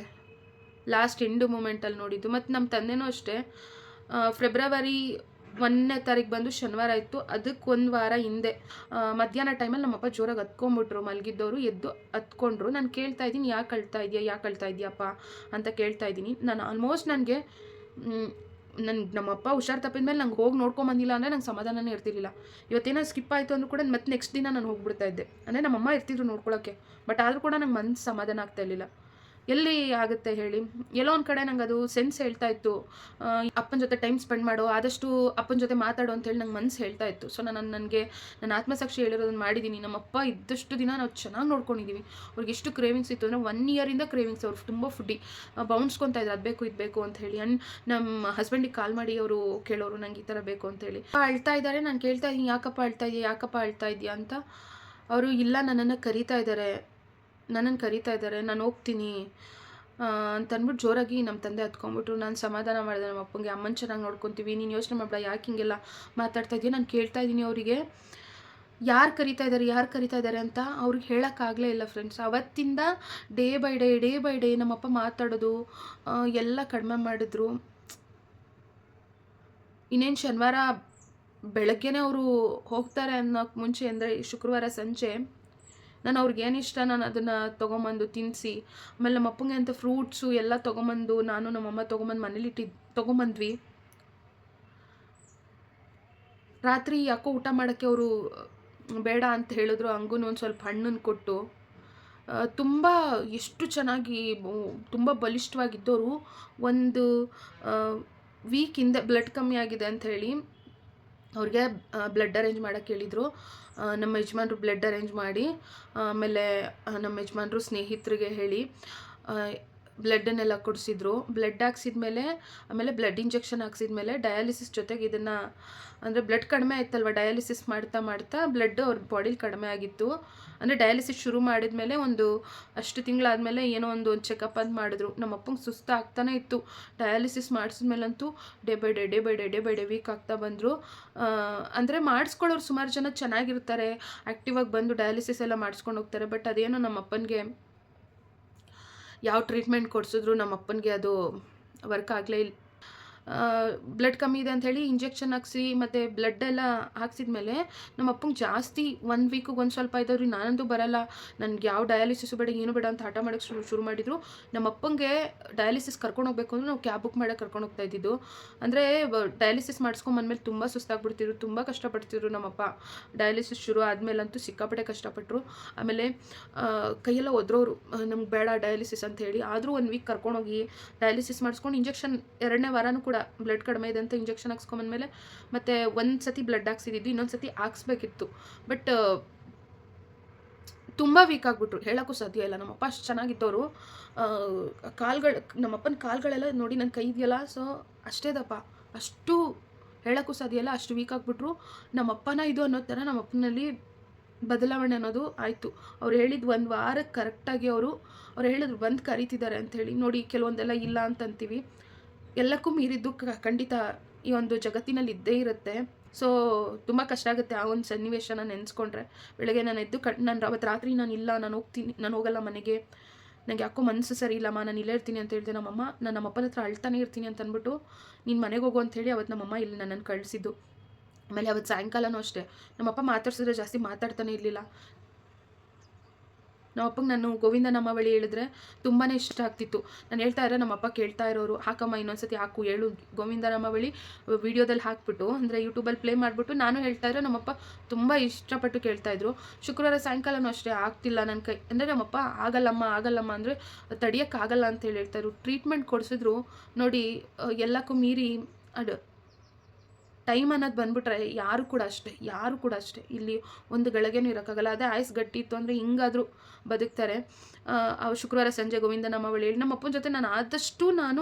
ಲಾಸ್ಟ್ ಎಂಡು ಮೂಮೆಂಟಲ್ಲಿ ನೋಡಿದ್ದು. ಮತ್ತು ನಮ್ಮ ತಂದೆನೂ ಅಷ್ಟೇ, ಫೆಬ್ರವರಿ 1ನೇ ತಾರೀಕು ಬಂದು ಶನಿವಾರ ಇತ್ತು. ಅದಕ್ಕೆ 1 ವಾರ ಹಿಂದೆ ಮಧ್ಯಾಹ್ನ ಟೈಮಲ್ಲಿ ನಮ್ಮಪ್ಪ ಜೋರಾಗಿ ಹತ್ಕೊಂಡ್ಬಿಟ್ರು. ಮಲಗಿದ್ದವರು ಎದ್ದು ಹತ್ಕೊಂಡ್ರು. ನಾನು ಕೇಳ್ತಾ ಇದ್ದೀನಿ, ಯಾಕೆ ಅಳ್ತಾ ಇದೆಯಪ್ಪ ಅಂತ ಕೇಳ್ತಾ ಇದ್ದೀನಿ. ನಾನು ಆಲ್ಮೋಸ್ಟ್ ನಮ್ಮಪ್ಪ ಹುಷಾರು ತಪ್ಪಿದ ಮೇಲೆ ನಂಗೆ ಹೋಗಿ ನೋಡ್ಕೊಂಬಂದಿಲ್ಲ ಅಂದರೆ ನಂಗೆ ಸಮಾಧಾನನೇ ಇರ್ತಿರಲಿಲ್ಲ. ಇವತ್ತೇನೋ ಸ್ಕಿಪ್ ಆಯಿತು ಅಂದರೂ ಕೂಡ ಮತ್ತೆ ನೆಕ್ಸ್ಟ್ ದಿನ ನಾನು ಹೋಗ್ಬಿಡ್ತಾ ಇದ್ದೆ. ಅಂದರೆ ನಮ್ಮಮ್ಮ ಇರ್ತಿದ್ರು ನೋಡ್ಕೊಳ್ಳೋಕ್ಕೆ. ಬಟ್ ಆದರೂ ಕೂಡ ನಂಗೆ ಮನಸ್ಸು ಸಮಾಧಾನ ಆಗ್ತಾಯಿರಲಿಲ್ಲ. ಎಲ್ಲಿ ಆಗುತ್ತೆ ಹೇಳಿ. ಎಲ್ಲೋ ಒಂದು ಕಡೆ ನಂಗೆ ಅದು ಸೆನ್ಸ್ ಹೇಳ್ತಾ ಇತ್ತು, ಅಪ್ಪನ ಜೊತೆ ಟೈಮ್ ಸ್ಪೆಂಡ್ ಮಾಡು, ಆದಷ್ಟು ಅಪ್ಪನ ಜೊತೆ ಮಾತಾಡು ಅಂತೇಳಿ ನಂಗೆ ಮನಸ್ಸು ಹೇಳ್ತಾ ಇತ್ತು. ಸೊ ನನಗೆ ನನ್ನ ಆತ್ಮಸಾಕ್ಷಿ ಹೇಳಿರೋದನ್ನು ಮಾಡಿದ್ದೀನಿ. ನಮ್ಮಪ್ಪ ಇದ್ದಷ್ಟು ದಿನ ನಾವು ಚೆನ್ನಾಗಿ ನೋಡ್ಕೊಂಡಿದ್ದೀವಿ. ಅವ್ರಿಗೆ ಎಷ್ಟು ಕ್ರೇವಿಂಗ್ಸ್ ಇತ್ತು ಅಂದರೆ 1 ಇಯರಿಂದ ಕ್ರೇವಿಂಗ್ಸ್. ಅವ್ರು ತುಂಬ ಫುಡ್ಡಿ ಬೌನ್ಸ್ಕೊತಾ ಇದ್ರು, ಅದು ಬೇಕು ಇದು ಬೇಕು ಅಂತ ಹೇಳಿ. ನಮ್ಮ ಹಸ್ಬೆಂಡಿಗೆ ಕಾಲ್ ಮಾಡಿ ಅವರು ಕೇಳೋರು, ನಂಗೆ ಈ ಥರ ಬೇಕು ಅಂತೇಳಿ. ಅಳ್ತಾ ಇದ್ದಾರೆ. ನಾನು ಕೇಳ್ತಾ ಇದ್ದೀನಿ, ಯಾಕಪ್ಪ ಅಳ್ತಾ ಇದೆಯಾ ಅಂತ. ಅವರು ಇಲ್ಲ, ನನ್ನನ್ನು ಕರೀತಾ ಇದ್ದಾರೆ, ನಾನು ಹೋಗ್ತೀನಿ ಅಂತಂದ್ಬಿಟ್ಟು ಜೋರಾಗಿ ನಮ್ಮ ತಂದೆ ಹತ್ಕೊಂಡ್ಬಿಟ್ರು. ನಾನು ಸಮಾಧಾನ ಮಾಡಿದೆ ನಮ್ಮ ಅಪ್ಪಂಗೆ, ಅಮ್ಮನ ಚೆನ್ನಾಗಿ ನೋಡ್ಕೊತೀವಿ, ನೀನು ಯೋಚನೆ ಮಾಡಬೇಡ, ಯಾಕೆ ಹಿಂಗೆಲ್ಲ ಮಾತಾಡ್ತಾ ಇದೆಯಾ, ನಾನು ಕೇಳ್ತಾ ಇದ್ದೀನಿ ಅವರಿಗೆ. ಯಾರು ಕರಿತಾ ಇದ್ದಾರೆ ಅಂತ ಅವ್ರಿಗೆ ಹೇಳೋಕ್ಕಾಗಲೇ ಇಲ್ಲ ಫ್ರೆಂಡ್ಸ್. ಅವತ್ತಿಂದ ಡೇ ಬೈ ಡೇ ನಮ್ಮಪ್ಪ ಮಾತಾಡೋದು ಎಲ್ಲ ಕಡಿಮೆ ಮಾಡಿದ್ರು. ಇನ್ನೇನು ಶನಿವಾರ ಬೆಳಗ್ಗೆನೇ ಅವರು ಹೋಗ್ತಾರೆ ಅನ್ನೋಕ್ಕೆ ಮುಂಚೆ, ಅಂದರೆ ಶುಕ್ರವಾರ ಸಂಜೆ, ನಾನು ಅವ್ರಿಗೆ ಏನಿಷ್ಟ ನಾನು ಅದನ್ನು ತೊಗೊಂಬಂದು ತಿನ್ನಿಸಿ, ಆಮೇಲೆ ನಮ್ಮ ಅಪ್ಪಂಗೆ ಅಂತ ಫ್ರೂಟ್ಸು ಎಲ್ಲ ತೊಗೊಂಬಂದು ನಾನು ನಮ್ಮಮ್ಮ ತೊಗೊಂಬಂದು ಮನೇಲಿ ತೊಗೊಂಬಂದ್ವಿ. ರಾತ್ರಿ ಯಾಕೋ ಊಟ ಮಾಡೋಕ್ಕೆ ಅವರು ಬೇಡ ಅಂತ ಹೇಳಿದ್ರು. ಹಂಗೂ ಒಂದು ಸ್ವಲ್ಪ ಹಣ್ಣನ್ನು ಕೊಟ್ಟು ತುಂಬ ಎಷ್ಟು ಚೆನ್ನಾಗಿ ತುಂಬ ಬಲಿಷ್ಠವಾಗಿದ್ದವರು ಒಂದು ವೀಕಿಂದ ಬ್ಲಡ್ ಕಮ್ಮಿ ಆಗಿದೆ ಅಂತ ಹೇಳಿ ಅವ್ರಿಗೆ ಬ್ಲಡ್ ಅರೇಂಜ್ ಮಾಡೋಕ್ಕೆ ಹೇಳಿದರು. ನಮ್ಮ ಯಜಮಾನ್ರು ಬ್ಲಡ್ ಅರೇಂಜ್ ಮಾಡಿ, ಆಮೇಲೆ ನಮ್ಮ ಯಜಮಾನ್ರು ಸ್ನೇಹಿತರಿಗೆ ಹೇಳಿ ಬ್ಲಡ್ಡನ್ನೆಲ್ಲ ಕೊಡಿಸಿದ್ರು. ಬ್ಲಡ್ ಹಾಕ್ಸಿದ್ಮೇಲೆ, ಆಮೇಲೆ ಬ್ಲಡ್ ಇಂಜೆಕ್ಷನ್ ಹಾಕ್ಸಿದ್ಮೇಲೆ ಡಯಾಲಿಸಿಸ್ ಜೊತೆಗೆ ಇದನ್ನು, ಅಂದರೆ ಬ್ಲಡ್ ಕಡಿಮೆ ಆಯ್ತಲ್ವ, ಡಯಾಲಿಸಿಸ್ ಮಾಡ್ತಾ ಮಾಡ್ತಾ ಬ್ಲಡ್ ಅವ್ರ ಬಾಡಿಲಿ ಕಡಿಮೆ ಆಗಿತ್ತು. ಅಂದರೆ ಡಯಾಲಿಸಿಸ್ ಶುರು ಮಾಡಿದ್ಮೇಲೆ ಒಂದು ಅಷ್ಟು ತಿಂಗಳಾದಮೇಲೆ ಏನೋ ಒಂದು ಚೆಕಪ್ ಅಂತ ಮಾಡಿದ್ರು. ನಮ್ಮ ಅಪ್ಪಂಗೆ ಸುಸ್ತು ಆಗ್ತಾನೆ ಇತ್ತು. ಡಯಾಲಿಸಿಸ್ ಮಾಡಿಸಿದ್ಮೇಲಂತೂ ಡೇ ಬೈ ಡೇ ವೀಕ್ ಆಗ್ತಾ ಬಂದರು. ಅಂದರೆ ಮಾಡಿಸ್ಕೊಳ್ಳೋರು ಸುಮಾರು ಜನ ಚೆನ್ನಾಗಿರ್ತಾರೆ, ಆ್ಯಕ್ಟಿವಾಗಿ ಬಂದು ಡಯಾಲಿಸಿಸ್ ಎಲ್ಲ ಮಾಡಿಸ್ಕೊಂಡು ಹೋಗ್ತಾರೆ. ಬಟ್ ಅದೇನೋ ನಮ್ಮ ಅಪ್ಪನಿಗೆ ಯಾವ ಟ್ರೀಟ್ಮೆಂಟ್ ಕೊಡಿಸಿದ್ರು ನಮ್ಮ ಅಪ್ಪನಿಗೆ ಅದು ವರ್ಕ್ ಆಗಲೇ ಇಲ್ಲ. ಬ್ಲಡ್ ಕಮ್ಮಿ ಇದೆ ಅಂಥೇಳಿ ಇಂಜೆಕ್ಷನ್ ಹಾಕ್ಸಿ ಮತ್ತು ಬ್ಲಡ್ ಎಲ್ಲ ಹಾಕ್ಸಿದ್ಮೇಲೆ ನಮ್ಮ ಅಪ್ಪಂಗೆ ಜಾಸ್ತಿ 1 ವೀಕಿಗೆ ಒಂದು ಸ್ವಲ್ಪ ಇದ್ದವ್ರಿ. ನಾನಂತೂ ಬರಲ್ಲ, ನನಗೆ ಯಾವ ಡಯಾಲಿಸಿಸು ಬೇಡ ಏನು ಬೇಡ ಅಂತ ಹಠ ಮಾಡೋಕ್ಕೆ ಶುರು ಮಾಡಿದರು. ನಮ್ಮ ಅಪ್ಪಂಗೆ ಡಯಾಲಿಸಿಸ್ ಕರ್ಕೊಂಡು ಹೋಗ್ಬೇಕು ಅಂದರೆ ನಾವು ಕ್ಯಾಬ್ ಬುಕ್ ಮಾಡೋಕ್ಕೆ ಕರ್ಕೊಂಡು ಹೋಗ್ತಾ ಇದ್ದಿದ್ದು. ಅಂದರೆ ಡಯಾಲಿಸಿಸ್ ಮಾಡಿಸ್ಕೊಂಬಂದ್ಮೇಲೆ ತುಂಬ ಸುಸ್ತಾಗ್ಬಿಡ್ತಿದ್ರು, ತುಂಬ ಕಷ್ಟಪಡ್ತಿದ್ರು ನಮ್ಮಪ್ಪ. ಡಯಾಲಿಸಿಸ್ ಶುರು ಆದಮೇಲಂತೂ ಸಿಕ್ಕಾಪಟ್ಟೆ ಕಷ್ಟಪಟ್ಟರು. ಆಮೇಲೆ ಕೈಯೆಲ್ಲ ಒದ್ರೋರು, ನಮ್ಗೆ ಬೇಡ ಡಯಾಲಿಸಿಸ್ ಅಂತ ಹೇಳಿ. ಆದರೂ 1 ವೀಕ್ ಕರ್ಕೊಂಡೋಗಿ ಡಯಾಲಿಸಿಸ್ ಮಾಡಿಸ್ಕೊಂಡು ಇಂಜೆಕ್ಷನ್ 2ನೇ ವಾರನೂ ಕೂಡ ಬ್ಲಡ್ ಕಡಿಮೆ ಇದೆ ಅಂತ ಇಂಜೆಕ್ಷನ್ ಹಾಕ್ಸ್ಕೊಂಬಂದ್ಮೇಲೆ ಮತ್ತು ಒಂದು ಸತಿ ಬ್ಲಡ್ ಹಾಕ್ಸಿದ್ದು, ಇನ್ನೊಂದು ಸತಿ ಹಾಕ್ಸ್ಬೇಕಿತ್ತು. ಬಟ್ ತುಂಬ ವೀಕ್ ಆಗಿಬಿಟ್ರು, ಹೇಳೋಕ್ಕೂ ಸಾಧ್ಯ ಇಲ್ಲ. ನಮ್ಮಪ್ಪ ಅಷ್ಟು ಚೆನ್ನಾಗಿದ್ದವರು. ನಮ್ಮಪ್ಪನ ಕಾಲುಗಳೆಲ್ಲ ನೋಡಿ, ನನ್ನ ಕೈ ಇದೆಯಲ್ಲ, ಸೊ ಅಷ್ಟೇ ದಪ್ಪ, ಅಷ್ಟು ಹೇಳೋಕ್ಕೂ ಸಾಧ್ಯ ಇಲ್ಲ, ಅಷ್ಟು ವೀಕ್ ಆಗಿಬಿಟ್ರು. ನಮ್ಮಪ್ಪನ ಇದು ಅನ್ನೋ ಥರ ನಮ್ಮಪ್ಪನಲ್ಲಿ ಬದಲಾವಣೆ ಅನ್ನೋದು ಆಯಿತು. ಅವ್ರು ಹೇಳಿದ್ದು 1 ವಾರಕ್ಕೆ ಕರೆಕ್ಟಾಗಿ ಅವ್ರು ಹೇಳಿದ್ರು ಬಂದು ಕರೀತಿದ್ದಾರೆ ಅಂಥೇಳಿ. ನೋಡಿ, ಕೆಲವೊಂದೆಲ್ಲ ಇಲ್ಲ ಅಂತಂತೀವಿ, ಎಲ್ಲಕ್ಕೂ ಮೀರಿದ್ದು ಖಂಡಿತ ಈ ಒಂದು ಜಗತ್ತಿನಲ್ಲಿ ಇದ್ದೇ ಇರುತ್ತೆ. ಸೊ ತುಂಬ ಕಷ್ಟ ಆಗುತ್ತೆ ಆ ಒಂದು ಸನ್ನಿವೇಶನ ನೆನೆಸ್ಕೊಂಡ್ರೆ. ಬೆಳಗ್ಗೆ ನಾನು ಎದ್ದು ನಾನು ಅವತ್ತು ರಾತ್ರಿ ನಾನು ಹೋಗ್ತೀನಿ, ನಾನು ಹೋಗಲ್ಲ ಮನೆಗೆ, ನನಗೆ ಯಾಕೋ ಮನಸ್ಸು ಸರಿ ಇಲ್ಲಮ್ಮ, ನಾನು ಇಲ್ಲೇ ಇರ್ತೀನಿ ಅಂತ ಹೇಳಿದೆ. ನಮ್ಮಪ್ಪನ ಹತ್ರ ಅಳ್ತಾನೆ ಇರ್ತೀನಿ ಅಂತ ಅಂದ್ಬಿಟ್ಟು, ನೀನು ಮನೆಗೆ ಹೋಗು ಅಂಥೇಳಿ ಅವತ್ತು ನಮ್ಮಮ್ಮ ಇಲ್ಲಿ ನನ್ನನ್ನು ಕಳಿಸಿದ್ದು. ಆಮೇಲೆ ಅವತ್ತು ಸಾಯಂಕಾಲನೂ ಅಷ್ಟೇ, ನಮ್ಮಪ್ಪ ಮಾತಾಡ್ಸಿದ್ರೆ ಜಾಸ್ತಿ ಮಾತಾಡ್ತಾನೆ ಇರಲಿಲ್ಲ. ನಮ್ಮಪ್ಪಂಗೆ ನಾನು ಗೋವಿಂದ ನಾಮಾವಳಿ ಹೇಳಿದ್ರೆ ತುಂಬಾ ಇಷ್ಟ ಆಗ್ತಿತ್ತು. ನಾನು ಹೇಳ್ತಾ ಇರೋ ನಮ್ಮಪ್ಪ ಕೇಳ್ತಾ ಇರೋರು, ಹಾಕಮ್ಮ ಇನ್ನೊಂದ್ಸತಿ ಹಾಕು, ಹೇಳು ಗೋವಿಂದ ನಾಮಾವಳಿ ವೀಡಿಯೋದಲ್ಲಿ ಹಾಕ್ಬಿಟ್ಟು, ಅಂದರೆ ಯೂಟ್ಯೂಬಲ್ಲಿ ಪ್ಲೇ ಮಾಡಿಬಿಟ್ಟು ನಾನು ಹೇಳ್ತಾ ಇರೋ ನಮ್ಮಪ್ಪ ತುಂಬ ಇಷ್ಟಪಟ್ಟು ಕೇಳ್ತಾಯಿದ್ರು. ಶುಕ್ರವಾರ ಸಾಯಂಕಾಲನೂ ಅಷ್ಟೇ, ಆಗ್ತಿಲ್ಲ ನನ್ನ ಕೈ ಅಂದರೆ ನಮ್ಮಪ್ಪ ಆಗಲ್ಲಮ್ಮ ಅಂದರೆ ತಡಿಯೋಕ್ಕಾಗಲ್ಲ ಅಂತೇಳಿ ಹೇಳ್ತಾಯಿದ್ರು. ಟ್ರೀಟ್ಮೆಂಟ್ ಕೊಡಿಸಿದ್ರು ನೋಡಿ, ಎಲ್ಲಕ್ಕೂ ಮೀರಿ ಅದು ಟೈಮ್ ಅನ್ನೋದು ಬಂದುಬಿಟ್ರೆ ಯಾರು ಕೂಡ ಅಷ್ಟೇ ಇಲ್ಲಿ ಒಂದು ಗಳಿಗೆನೂ ಇರೋಕ್ಕಾಗಲ್ಲ. ಅದೇ ಆಯ್ಸ್ ಗಟ್ಟಿ ಇತ್ತು ಅಂದರೆ ಹಿಂಗಾದರೂ ಬದುಕ್ತಾರೆ. ಶುಕ್ರವಾರ ಸಂಜೆ ಗೋವಿಂದ ನಾಮಾವಳಿ ಹೇಳಿ ನಮ್ಮ ಅಪ್ಪನ ಜೊತೆ ನಾನು